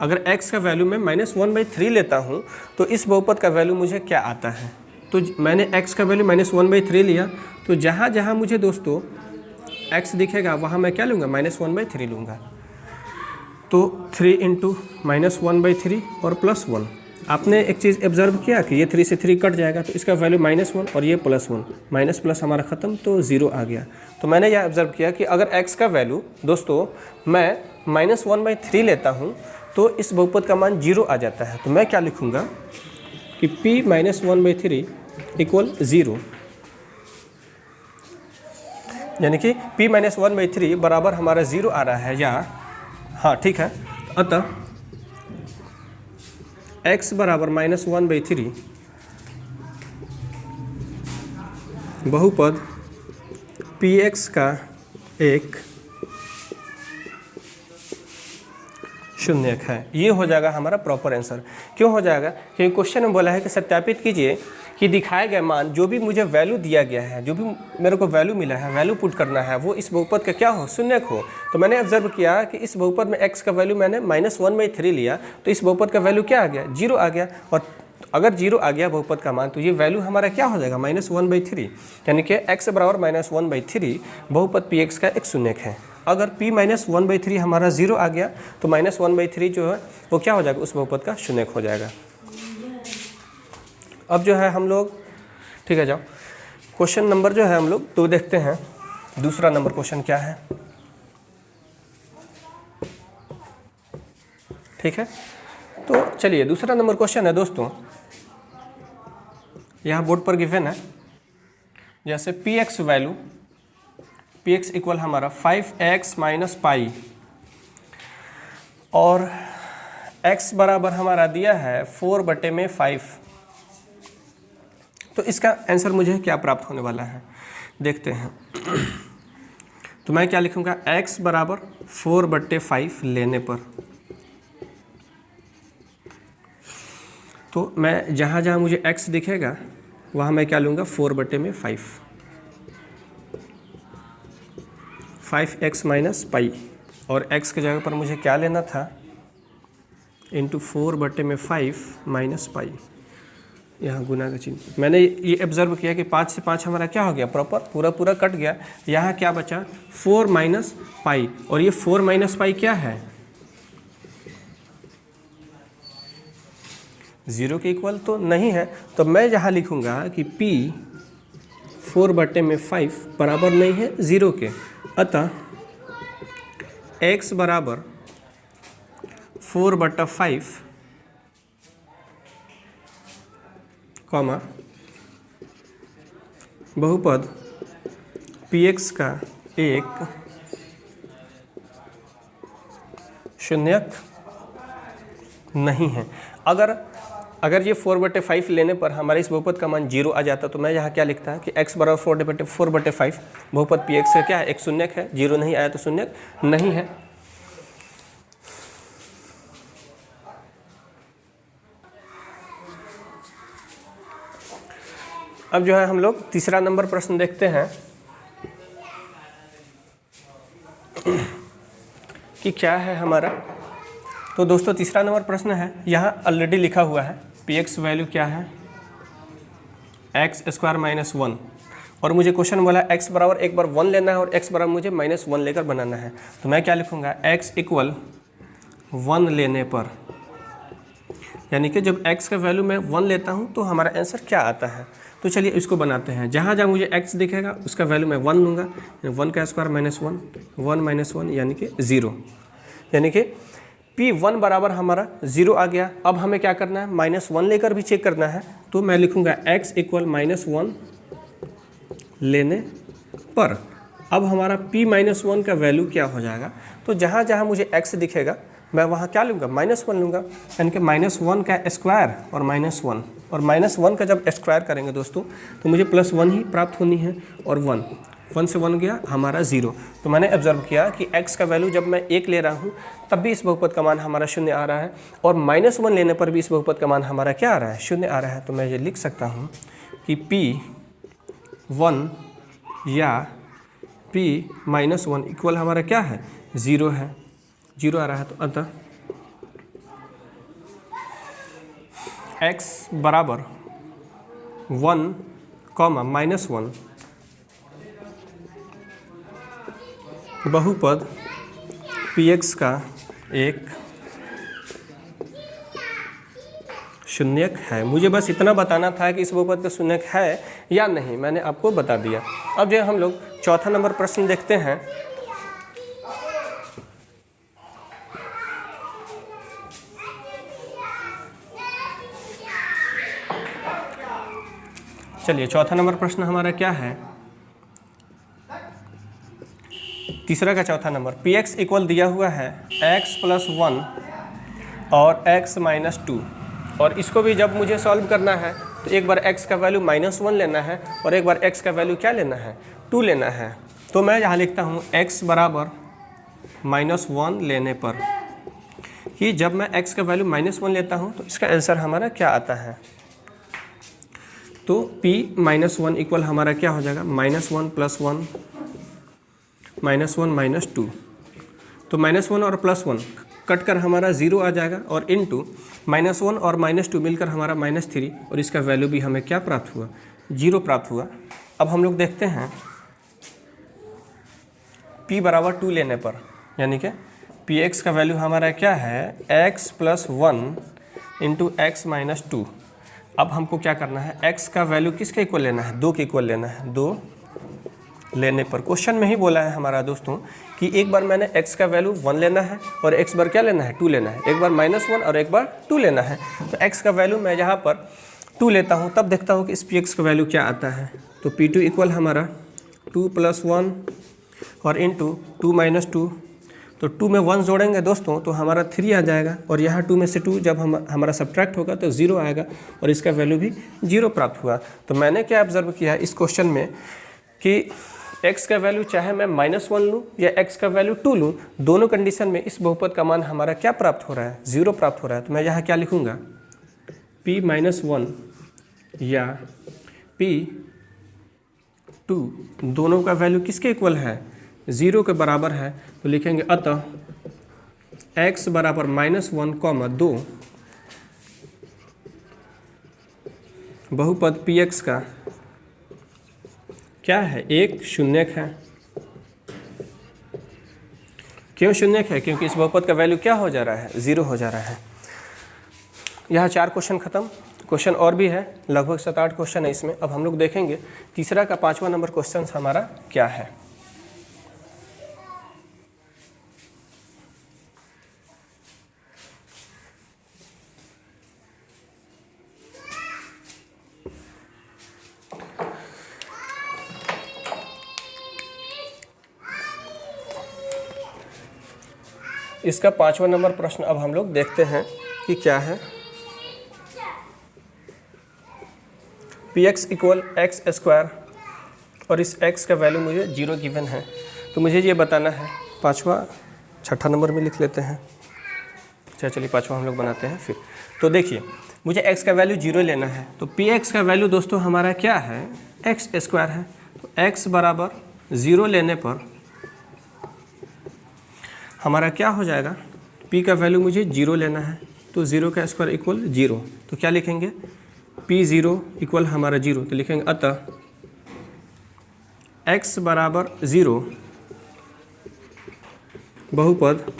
अगर x का वैल्यू मैं -1/3 लेता हूँ तो इस बहुपद का वैल्यू मुझे क्या आता है। तो मैंने x का वैल्यू -1/3 लिया, तो जहाँ जहाँ मुझे दोस्तों x दिखेगा वहाँ मैं क्या लूँगा -1/3 लूँगा। तो 3 × -1/3 और +1, आपने एक चीज़ ऑब्जर्व किया कि ये 3 से 3 कट जाएगा तो इसका वैल्यू -1 और ये +1, माइनस प्लस हमारा ख़त्म तो 0 आ गया। तो मैंने यह ऑब्जर्व किया कि अगर x का वैल्यू दोस्तों मैं -1/3 लेता हूँ तो इस बहुपद का मान 0 आ जाता है। तो मैं क्या लिखूँगा कि p - 1/3 = 0, यानी कि p - 1/3 बराबर हमारा 0 आ रहा है, या हाँ ठीक है। अतः x बराबर -1/3 बहुपद px का एक शून्यक है। ये हो जाएगा हमारा प्रॉपर आंसर। क्यों हो जाएगा? क्योंकि क्वेश्चन में बोला है कि सत्यापित कीजिए कि दिखाए गए मान, जो भी मुझे वैल्यू दिया गया है, जो भी मेरे को वैल्यू मिला है, वैल्यू पुट करना है, वो इस बहुपद का क्या हो, शून्यक हो। तो मैंने ऑब्जर्व किया कि इस बहुपद में x का वैल्यू मैंने -1/3 लिया, तो इस बहुपद का वैल्यू क्या आ गया, 0 आ गया। और अगर 0 आ गया बहुपद का मान तो ये वैल्यू हमारा क्या हो जाएगा, -1/3, यानी कि x बराबर -1/3 बहुपद px का एक शून्यक है। अगर p - 1/3 हमारा 0 आ गया तो -1/3 जो है वो क्या हो जाएगा, उस बहुपद का शून्यक हो जाएगा। अब जो है हम लोग, ठीक है, जाओ क्वेश्चन नंबर जो है हम लोग तो देखते हैं दूसरा नंबर क्वेश्चन क्या है। ठीक है, तो चलिए दूसरा नंबर क्वेश्चन है दोस्तों, यहाँ बोर्ड पर गिवन है। जैसे px वैल्यू, px इक्वल हमारा 5x - पाई और x बराबर हमारा दिया है 4/5। तो इसका आंसर मुझे क्या प्राप्त होने वाला है, देखते हैं। तो मैं क्या लिखूँगा, x बराबर 4/5 लेने पर, तो मैं जहाँ जहाँ मुझे x दिखेगा वहाँ मैं क्या लूँगा, 4/5, 5x - पाई, और x की जगह पर मुझे क्या लेना था, इंटू 4/5 - पाई, यहाँ गुना का चिन्ह। मैंने ये ऑब्जर्व किया कि 5 से 5 हमारा क्या हो गया, प्रॉपर पूरा कट गया। यहाँ क्या बचा, 4 - पाई, और ये 4 - पाई क्या है, 0 के इक्वल तो नहीं है। तो मैं यहाँ लिखूँगा कि p 4/5 बराबर नहीं है 0 के, अतः x बराबर 4/5 कॉमा बहुपद px का एक शून्यक नहीं है। अगर ये 4/5 लेने पर हमारे इस बहुपद का मान 0 आ जाता तो मैं यहाँ क्या लिखता कि x बराबर 4/5 बहुपद px का क्या है, एक शून्यक है, 0 नहीं आया तो शून्यक नहीं है। अब जो है हम लोग तीसरा नंबर प्रश्न देखते हैं कि क्या है हमारा। तो दोस्तों तीसरा नंबर प्रश्न है, यहाँ ऑलरेडी लिखा हुआ है px वैल्यू क्या है, x² - 1, और मुझे क्वेश्चन बोला x बराबर एक बार 1 लेना है और x बराबर मुझे -1 लेकर बनाना है। तो मैं क्या लिखूँगा, x इक्वल 1 लेने पर, यानी कि जब x का वैल्यू मैं 1 लेता हूँ तो हमारा आंसर क्या आता है। तो चलिए इसको बनाते हैं। जहाँ जहाँ मुझे x दिखेगा उसका वैल्यू मैं 1 लूँगा, 1 का स्क्वायर -1, 1 - 1 यानी कि 0, यानी कि P1 बराबर हमारा 0 आ गया। अब हमें क्या करना है, -1 लेकर भी चेक करना है। तो मैं लिखूँगा x इक्वल -1 लेने पर। अब हमारा P-1 का वैल्यू क्या हो जाएगा, तो जहाँ जहाँ मुझे x दिखेगा मैं वहाँ क्या लूँगा, -1 लूँगा। यानी कि -1 का स्क्वायर और -1, और -1 का जब स्क्वायर करेंगे दोस्तों तो मुझे +1 ही प्राप्त होनी है, और 1 से 1 गया हमारा 0। तो मैंने ऑब्जर्व किया कि x का वैल्यू जब मैं 1 ले रहा हूँ तब भी इस बहुपद का मान हमारा 0 आ रहा है, और -1 लेने पर भी इस बहुपद का मान हमारा क्या आ रहा है, 0 आ रहा है। तो मैं ये लिख सकता हूँ कि P1 या P-1 इक्वल हमारा क्या है, 0 है, 0 आ रहा है। तो अतः x बराबर 1, -1 बहुपद Px का एक शून्यक है। मुझे बस इतना बताना था कि इस बहुपद का शून्यक है या नहीं, मैंने आपको बता दिया। अब जो हम लोग चौथा नंबर प्रश्न देखते हैं। चलिए, चौथा नंबर प्रश्न हमारा क्या है, तीसरा का चौथा नंबर। Px इक्वल दिया हुआ है x + 1 और x - 2, और इसको भी जब मुझे सॉल्व करना है तो एक बार x का वैल्यू -1 लेना है और एक बार x का वैल्यू क्या लेना है, 2 लेना है। तो मैं यहाँ लिखता हूँ x बराबर -1 लेने पर, कि जब मैं x का वैल्यू -1 लेता हूँ तो इसका आंसर हमारा क्या आता है। तो P-1 इक्वल हमारा क्या हो जाएगा, -1 + 1 -1 - 2। तो -1 और +1 कट कर हमारा 0 आ जाएगा, और इनटू -1 और -2 मिलकर हमारा -3, और इसका वैल्यू भी हमें क्या प्राप्त हुआ, 0 प्राप्त हुआ। अब हम लोग देखते हैं P बराबर 2 लेने पर, यानी कि Px का वैल्यू हमारा क्या है, x + 1 × x - 2। अब हमको क्या करना है, x का वैल्यू किसके इक्वल लेना है, 2 के इक्वल लेना है। 2 लेने पर क्वेश्चन में ही बोला है हमारा दोस्तों कि एक बार मैंने x का वैल्यू 1 लेना है और x बार क्या लेना है, 2 लेना है। एक बार -1 और एक बार 2 लेना है। तो x का वैल्यू मैं यहाँ पर 2 लेता हूँ, तब देखता हूँ कि इस Px का वैल्यू क्या आता है। तो P2 इक्वल हमारा 2 + 1 और इंटू 2 - 2। तो 2 में 1 जोड़ेंगे दोस्तों तो हमारा 3 आ जाएगा, और यहाँ 2 में से 2 जब हमारा सब्ट्रैक्ट होगा तो 0 आएगा, और इसका वैल्यू भी 0 प्राप्त हुआ। तो मैंने क्या ऑब्जर्व किया इस क्वेश्चन में कि x का वैल्यू चाहे मैं -1 लूँ या x का वैल्यू 2 लूँ, दोनों कंडीशन में इस बहुपद का मान हमारा क्या प्राप्त हो रहा है, 0 प्राप्त हो रहा है। तो मैं यहाँ क्या लिखूँगा, P-1 या P2 दोनों का वैल्यू किसके इक्वल है, 0 के बराबर है। तो लिखेंगे अतः x बराबर -1, 2 बहुपद Px का क्या है, एक शून्यक है। क्यों शून्यक है, क्योंकि इस बहुपद का वैल्यू क्या हो जा रहा है, 0 हो जा रहा है। यहाँ 4 क्वेश्चन खत्म। क्वेश्चन और भी है, लगभग 7-8 क्वेश्चन है इसमें। अब हम लोग देखेंगे तीसरा का 5वां नंबर क्वेश्चन हमारा क्या है। इसका 5वां नंबर प्रश्न अब हम लोग देखते हैं कि क्या है। Px इक्वल x² और इस x का वैल्यू मुझे 0 गिवन है। तो मुझे ये बताना है, 6ठा नंबर में लिख लेते हैं। चलिए 5वां हम लोग बनाते हैं फिर। तो देखिए मुझे x का वैल्यू 0 लेना है। तो Px का वैल्यू दोस्तों हमारा क्या है, x² है। तो x बराबर 0 लेने पर हमारा क्या हो जाएगा, P का वैल्यू मुझे 0 लेना है। तो 0 का स्क्वायर इक्वल 0। तो क्या लिखेंगे, P0 इक्वल हमारा 0। तो लिखेंगे अतः x बराबर 0 बहुपद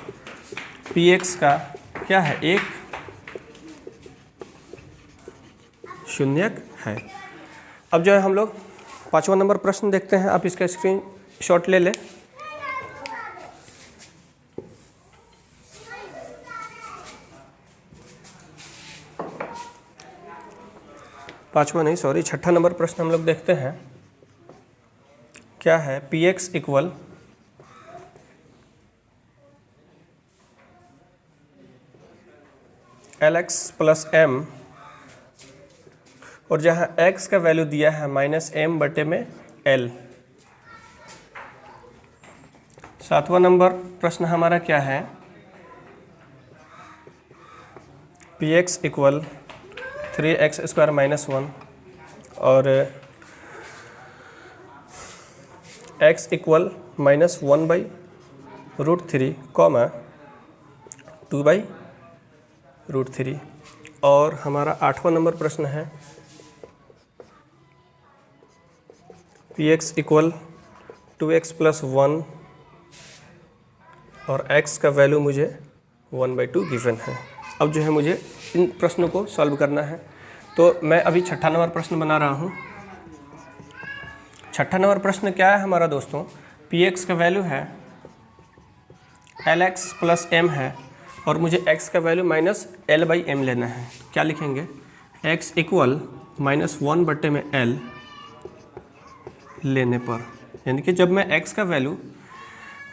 Px का क्या है, एक शून्यक है। अब जो है हम लोग 5वां नंबर प्रश्न देखते हैं। आप इसका स्क्रीनशॉट ले लें। 5वां नहीं, सॉरी, 6ठा नंबर प्रश्न हम लोग देखते हैं। क्या है? P X equal L X plus M, और जहाँ x का वैल्यू दिया है -m/l। 7वां नंबर प्रश्न हमारा क्या है? पी एक्स इक्वल 3x² - 1 और x इक्वल -1/√3, 2/√3। और हमारा 8वां नंबर प्रश्न है पी एक्स इक्वल 2x + 1 और x का वैल्यू मुझे 1/2 गिवन है। अब जो है मुझे इन प्रश्नों को सॉल्व करना है। तो मैं अभी 6ठा नंबर प्रश्न बना रहा हूँ। 6ठा नंबर प्रश्न क्या है हमारा दोस्तों? पी एक्स का वैल्यू है LX + M है और मुझे x का वैल्यू -l/m लेना है। क्या लिखेंगे? x इक्वल -1/l लेने पर, यानी कि जब मैं x का वैल्यू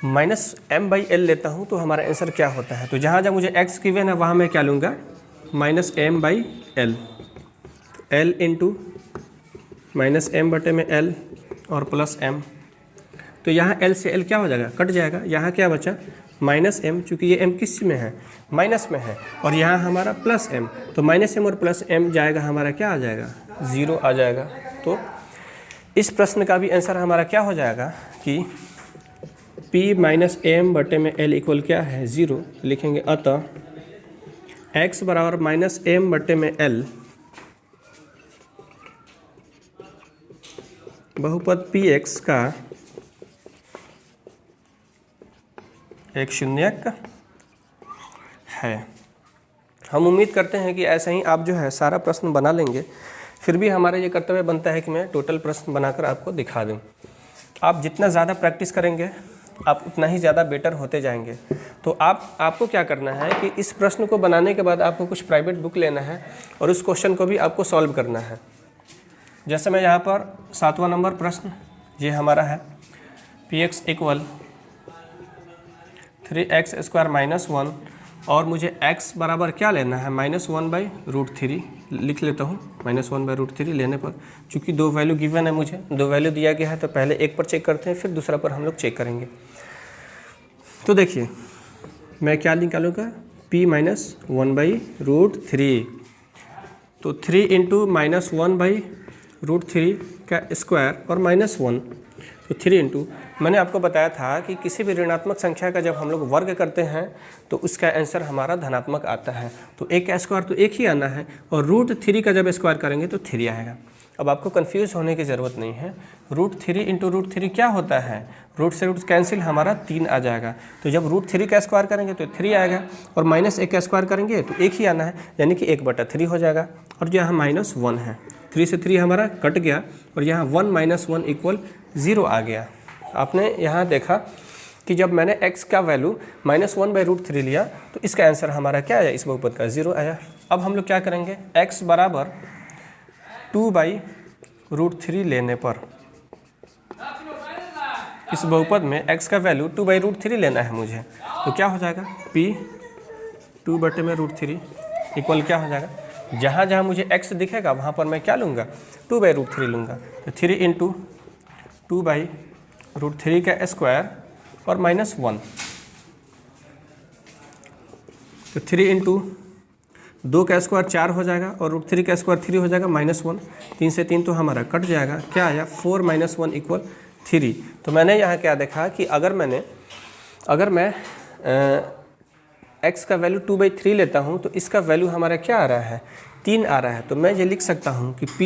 -m/l लेता हूँ तो हमारा आंसर क्या होता है? तो जहाँ जहाँ मुझे x गिवन है वहाँ मैं क्या लूँगा? -m/l, l इंटू -m/l और प्लस m। तो यहाँ l से l क्या हो जाएगा? कट जाएगा। यहाँ क्या बचा? -m, चूँकि ये m किस में है? माइनस में है, और यहाँ हमारा +m, तो -m और +m जाएगा, हमारा क्या आ जाएगा? 0 आ जाएगा। तो इस प्रश्न का भी आंसर हमारा क्या हो जाएगा कि p -m/l इक्वल क्या है? 0 लिखेंगे। अतः x बराबर -m/l बहुपद px का एक शून्यक है। हम उम्मीद करते हैं कि ऐसे ही आप जो है सारा प्रश्न बना लेंगे। फिर भी हमारा ये कर्तव्य बनता है कि मैं टोटल प्रश्न बनाकर आपको दिखा दूं। आप जितना ज़्यादा प्रैक्टिस करेंगे आप उतना ही ज़्यादा बेटर होते जाएंगे। तो आपको क्या करना है कि इस प्रश्न को बनाने के बाद आपको कुछ प्राइवेट बुक लेना है और उस क्वेश्चन को भी आपको सॉल्व करना है। जैसे मैं यहाँ पर 7वां नंबर प्रश्न ये हमारा है, पी एक्स इक्वल 3x² - 1 और मुझे x बराबर क्या लेना है? -1/√3 लिख लेता हूँ। -1/√3 लेने पर, चूँकि दो वैल्यू गिवन है, मुझे दो वैल्यू दिया गया है, तो पहले एक पर चेक करते हैं, फिर दूसरा पर हम लोग चेक करेंगे। तो देखिए मैं क्या निकालूँगा? p -1/√3, तो 3 इंटू -1/√3 का स्क्वायर और -1, तो 3 इंटू, मैंने आपको बताया था कि किसी भी ऋणात्मक संख्या का जब हम लोग वर्ग करते हैं तो उसका आंसर हमारा धनात्मक आता है। तो एक का स्क्वायर तो एक ही आना है, और √3 का जब स्क्वायर करेंगे तो 3 आएगा। अब आपको कंफ्यूज होने की ज़रूरत नहीं है। √3 इंटू √3 क्या होता है? रूट से रूट कैंसिल, हमारा 3 आ जाएगा। तो जब √3 का स्क्वायर करेंगे तो 3 आएगा, और -1 का स्क्वायर करेंगे तो 1 ही आना है, यानी कि 1/3 हो जाएगा। और जो यहाँ -1 है, 3 से 3 हमारा कट गया, और यहाँ 1 - 1 = 0 आ गया। आपने यहाँ देखा कि जब मैंने x का वैल्यू -1/√3 लिया तो इसका आंसर हमारा क्या आया? इस बहुपद का 0 आया। अब हम लोग क्या करेंगे? x बराबर 2/√3 लेने पर, इस बहुपद में x का वैल्यू 2/√3 लेना है मुझे, तो क्या हो जाएगा? p 2/√3 इक्वल क्या हो जाएगा? जहाँ जहाँ मुझे x दिखेगा वहाँ पर मैं क्या लूँगा? 2/√3 लूँगा। तो 3 इंटू 2/√3 का स्क्वायर और -1, तो 3 इंटू 2 का स्क्वायर 4 हो जाएगा, और √3 का स्क्वायर 3 हो जाएगा, -1, 3 से 3 तो हमारा कट जाएगा। क्या आया? 4 - 1 = 3। तो मैंने यहाँ क्या देखा कि अगर मैं x का वैल्यू 2/3 लेता हूँ तो इसका वैल्यू हमारा क्या आ रहा है? 3 आ रहा है। तो मैं ये लिख सकता हूँ कि p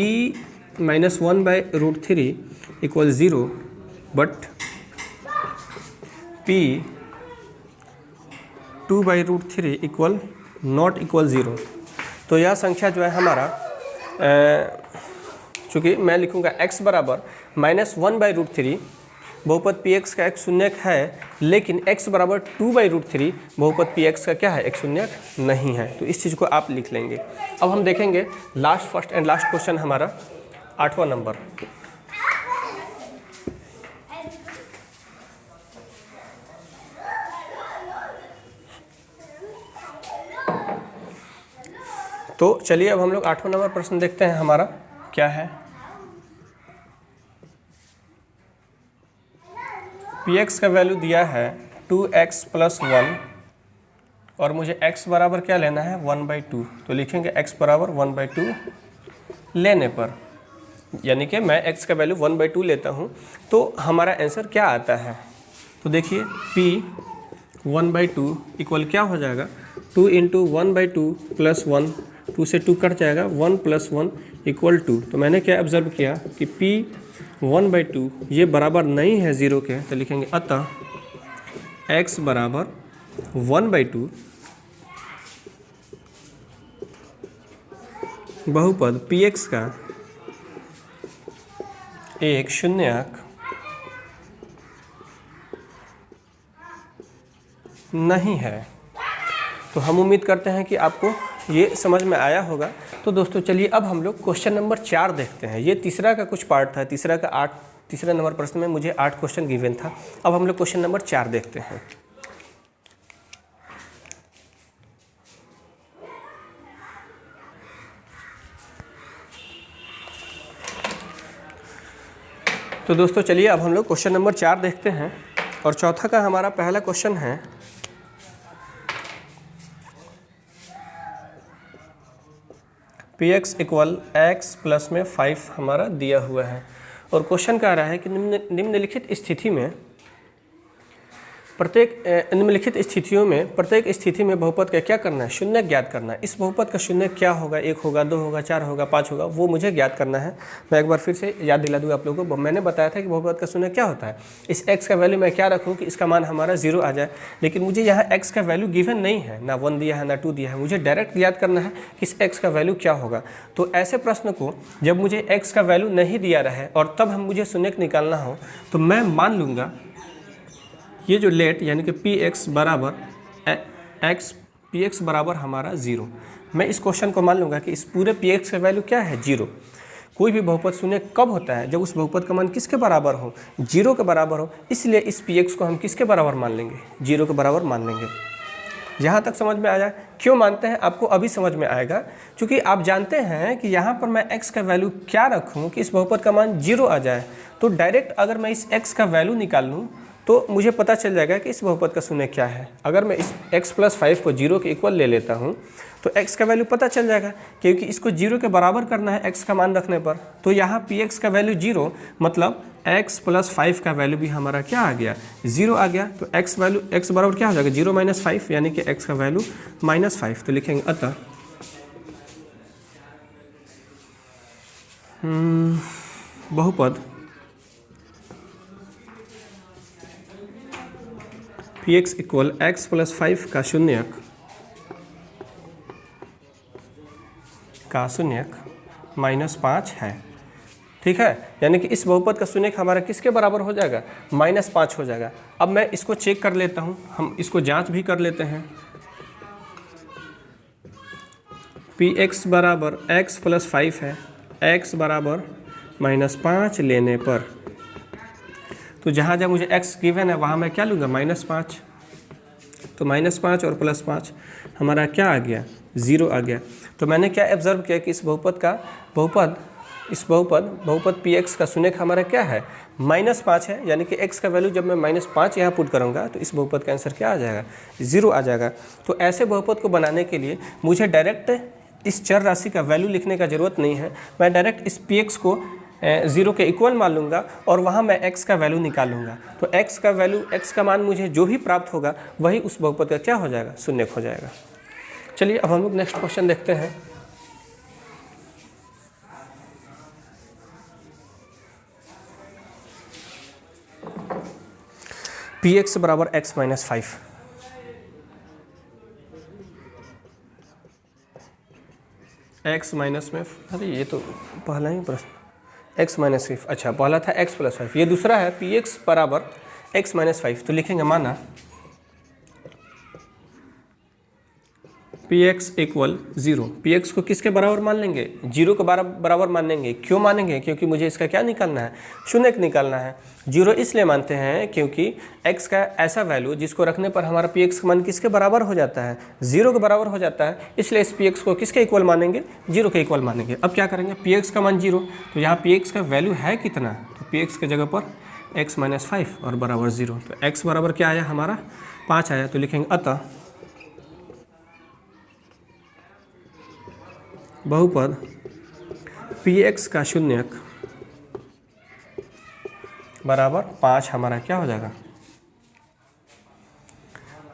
-1/√3 = 0, बट p 2/√3 = 0। तो यह संख्या जो है हमारा, चूँकि मैं लिखूँगा x बराबर -1/√3, बहुपद पी एक्स का एक शून्यक है, लेकिन x बराबर 2/√3 बहुपद पी एक्स का क्या है, एक शून्यक नहीं है। तो इस चीज़ को आप लिख लेंगे। अब हम देखेंगे फर्स्ट एंड लास्ट क्वेश्चन हमारा 8वां नंबर। तो चलिए अब हम लोग 8वां नंबर प्रश्न देखते हैं हमारा क्या है। पी एक्स का वैल्यू दिया है 2x + 1 और मुझे x बराबर क्या लेना है, 1/2। तो लिखेंगे x बराबर 1/2 लेने पर, यानी कि मैं x का वैल्यू 1/2 लेता हूँ तो हमारा आंसर क्या आता है। तो देखिए p 1/2 इक्वल क्या हो जाएगा, 2 × 1/2 + 1, 2 से 2 कट जाएगा, 1 + 1 = 2। तो मैंने क्या ऑब्जर्व किया कि p 1/2 ये बराबर नहीं है 0 के, तो लिखेंगे अतः x बराबर 1/2 बहुपद px का एक शून्यक नहीं है। तो हम उम्मीद करते हैं कि आपको ये समझ में आया होगा। तो दोस्तों चलिए अब हम लोग क्वेश्चन नंबर 4 देखते हैं। ये तीसरा का कुछ पार्ट था, तीसरा नंबर प्रश्न में मुझे 8 क्वेश्चन गिवन था। अब हम लोग क्वेश्चन नंबर 4 देखते हैं। तो दोस्तों चलिए अब हम लोग क्वेश्चन नंबर 4 देखते हैं और चौथा का हमारा पहला क्वेश्चन है P X equal x plus में 5 हमारा दिया हुआ है और क्वेश्चन कह रहा है कि निम्नलिखित स्थितियों में प्रत्येक स्थिति में बहुपद का क्या करना है, शून्य ज्ञात करना है। इस बहुपद का शून्य क्या होगा, 1 होगा, 2 होगा, 4 होगा, 5 होगा, वो मुझे ज्ञात करना है। मैं एक बार फिर से याद दिला दूँ आप लोगों को। मैंने बताया था कि बहुपद का शून्य क्या होता है। इस x का वैल्यू मैं क्या रखूँ कि इसका मान हमारा 0 आ जाए, लेकिन मुझे यहाँ x का वैल्यू गिवन नहीं है, ना 1 दिया है ना 2 दिया है। मुझे डायरेक्ट ज्ञात करना है कि इस x का वैल्यू क्या होगा। तो ऐसे प्रश्न को जब मुझे x का वैल्यू नहीं दिया रहे और तब हम मुझे शून्य निकालना हो तो मैं मान लूँगा ये जो लेट यानी कि px बराबर हमारा 0। मैं इस क्वेश्चन को मान लूँगा कि इस पूरे px का वैल्यू क्या है, 0। कोई भी बहुपद शून्य कब होता है, जब उस बहुपद का मान किसके बराबर हो, 0 के बराबर हो। इसलिए इस px को हम किसके बराबर मान लेंगे, 0 के बराबर मान लेंगे। यहाँ तक समझ में आ जाए। क्यों मानते हैं आपको अभी समझ में आएगा, क्योंकि आप जानते हैं कि यहाँ पर मैं x का वैल्यू क्या रखूँ कि इस बहुपद का मान 0 आ जाए। तो डायरेक्ट अगर मैं इस x का वैल्यू निकाल लूँ तो मुझे पता चल जाएगा कि इस बहुपद का शून्य क्या है। अगर मैं इस x + 5 को 0 के इक्वल ले लेता हूँ तो x का वैल्यू पता चल जाएगा, क्योंकि इसको 0 के बराबर करना है x का मान रखने पर। तो यहाँ px का वैल्यू 0 मतलब x + 5 का वैल्यू भी हमारा क्या आ गया, 0 आ गया। तो x बराबर क्या हो जाएगा, 0 - 5, यानी कि x का वैल्यू -5। तो लिखेंगे अतः बहुपद px इक्वल x + 5 का शून्यक -5 है। ठीक है, यानी कि इस बहुपद का शून्यक हमारा किसके बराबर हो जाएगा, -5 हो जाएगा। अब मैं इसको चेक कर लेता हूँ, हम इसको जांच भी कर लेते हैं। px बराबर x + 5 है, x बराबर -5 लेने पर, तो जहाँ जहाँ मुझे x गिवन है वहाँ मैं क्या लूँगा, -5। तो -5 और +5 हमारा क्या आ गया, 0 आ गया। तो मैंने क्या ऑब्जर्व किया कि इस बहुपद px का शून्यक हमारा क्या है, -5 है। यानी कि x का वैल्यू जब मैं -5 यहाँ पुट करूँगा तो इस बहुपद का आंसर क्या आ जाएगा, 0 आ जाएगा। तो ऐसे बहुपद को बनाने के लिए मुझे डायरेक्ट इस चर राशि का वैल्यू लिखने का ज़रूरत नहीं है। मैं डायरेक्ट इस px को 0 के इक्वल मान लूँगा और वहाँ मैं x का वैल्यू निकालूंगा। तो x का मान मुझे जो भी प्राप्त होगा वही उस बहुपद का क्या हो जाएगा, शून्यक हो जाएगा। चलिए अब हम लोग नेक्स्ट क्वेश्चन देखते हैं। px बराबर x - 5। x माइनस में, अरे ये तो पहला ही प्रश्न, x माइनस 5, अच्छा पहला था x प्लस 5, ये दूसरा है px बराबर x माइनस 5। तो लिखेंगे माना px इक्वल 0, px को किसके बराबर मान लेंगे? 0 के बराबर मान लेंगे। क्यों मानेंगे? क्योंकि मुझे इसका क्या निकालना है? शून्य निकालना है। 0 इसलिए मानते हैं क्योंकि x का ऐसा वैल्यू जिसको रखने पर हमारा px का मान किसके बराबर हो जाता है? 0 के बराबर हो जाता है। इसलिए इस px को किसके इक्वल मानेंगे? 0 के इक्वल मानेंगे। अब क्या करेंगे? px का मान 0, तो यहाँ px का वैल्यू है कितना? तो px के जगह पर x माइनस 5 और बराबर 0, तो x बराबर क्या आया हमारा? 5 आया। तो लिखेंगे अतः बहुपद px का शून्यक बराबर 5 हमारा क्या हो जाएगा?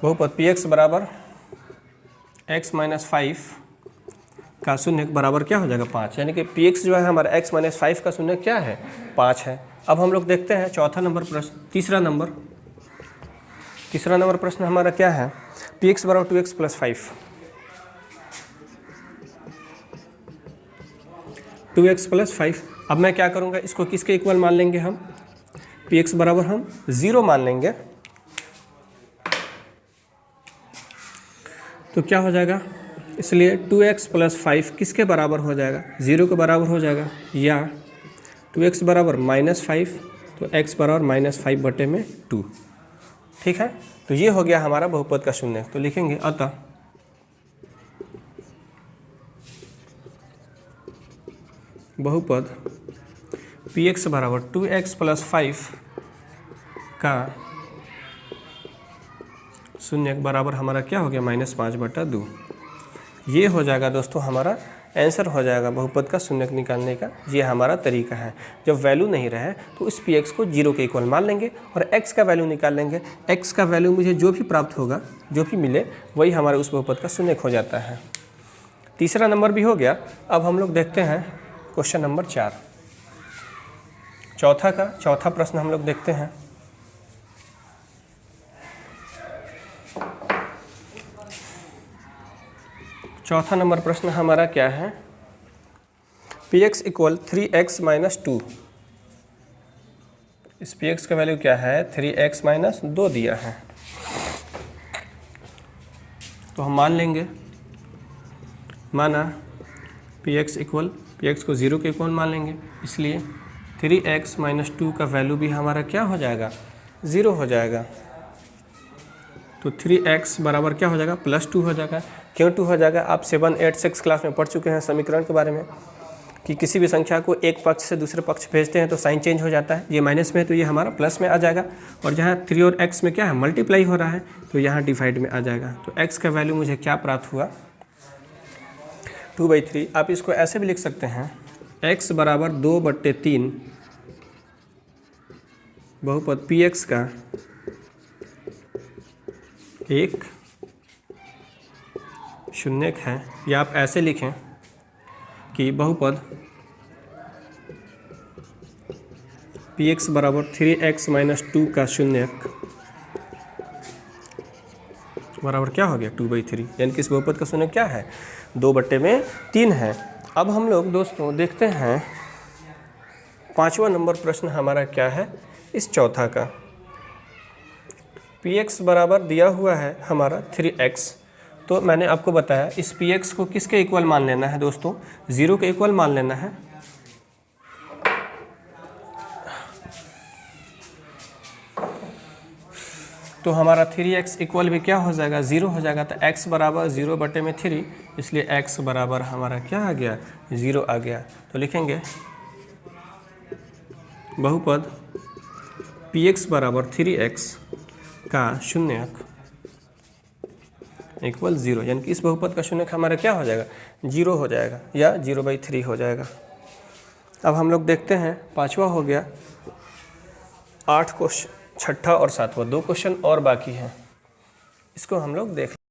बहुपद px बराबर x माइनस 5 का शून्यक बराबर क्या हो जाएगा? 5, यानी कि px जो है हमारा x माइनस 5 का शून्यक क्या है? 5 है। अब हम लोग देखते हैं चौथा नंबर प्रश्न, तीसरा नंबर प्रश्न हमारा क्या है? px बराबर 2x प्लस 5, 2x प्लस 5। अब मैं क्या करूँगा? इसको किसके इक्वल मान लेंगे हम? px बराबर हम 0 मान लेंगे। तो क्या हो जाएगा? इसलिए 2x प्लस 5 किसके बराबर हो जाएगा? 0 के बराबर हो जाएगा। या 2x बराबर माइनस 5, तो x बराबर माइनस 5 बटे में 2। ठीक है, तो ये हो गया हमारा बहुपद का शून्य। तो लिखेंगे अतः बहुपद px बराबर 2x प्लस 5 का शून्य बराबर हमारा क्या हो गया? माइनस 5 बटा 2। ये हो जाएगा दोस्तों हमारा आंसर हो जाएगा बहुपद का शून्यक निकालने का। ये हमारा तरीका है। जब वैल्यू नहीं रहे तो इस px को 0 के इक्वल मान लेंगे और x का वैल्यू निकाल लेंगे। x का वैल्यू मुझे जो भी प्राप्त होगा, जो भी मिले, वही हमारे उस बहुपद का शून्यक हो जाता है। तीसरा नंबर भी हो गया। अब हम लोग देखते हैं क्वेश्चन नंबर 4, चौथा प्रश्न हम लोग देखते हैं। चौथा नंबर प्रश्न हमारा क्या है? px equal 3x minus 2। इस px का वैल्यू क्या है? 3x माइनस 2 दिया है। तो हम मान लेंगे, माना px को 0 के इक्वल मान लेंगे। इसलिए 3x माइनस 2 का वैल्यू भी हमारा क्या हो जाएगा? 0 हो जाएगा। तो 3x बराबर क्या हो जाएगा? प्लस 2 हो जाएगा। क्यों 2 हो जाएगा? आप 7, 8, 6 क्लास में पढ़ चुके हैं समीकरण के बारे में कि किसी भी संख्या को एक पक्ष से दूसरे पक्ष भेजते हैं तो साइन चेंज हो जाता है। ये माइनस में है तो ये हमारा प्लस में आ जाएगा, और जहाँ 3 और x में क्या है? मल्टीप्लाई हो रहा है, तो यहाँ डिवाइड में आ जाएगा। तो x का वैल्यू मुझे क्या प्राप्त हुआ? 2/3। आप इसको ऐसे भी लिख सकते हैं, x बराबर 2/3 बहुपद px का एक शून्यक है। या आप ऐसे लिखें कि बहुपद px बराबर 3x माइनस 2 का शून्यक बराबर क्या हो गया? 2/3। यानी कि इस बहुपद का शून्यक क्या है? 2/3 है। अब हम लोग दोस्तों देखते हैं पांचवा नंबर प्रश्न हमारा क्या है इस चौथा का। px बराबर दिया हुआ है हमारा 3x। तो मैंने आपको बताया इस px को किसके इक्वल मान लेना है दोस्तों? 0 के इक्वल मान लेना है। तो हमारा 3x इक्वल भी क्या हो जाएगा? 0 हो जाएगा। तो x बराबर 0/3, इसलिए x बराबर हमारा क्या आ गया? 0 आ गया। तो लिखेंगे बहुपद px बराबर 3x का शून्यक इक्वल 0, यानी कि इस बहुपद का शून्यक हमारा क्या हो जाएगा? 0 हो जाएगा या 0/3 हो जाएगा। अब हम लोग देखते हैं पांचवा हो गया। 8 क्वेश्चन, छठा और सातवां, 2 क्वेश्चन और बाकी हैं, इसको हम लोग देख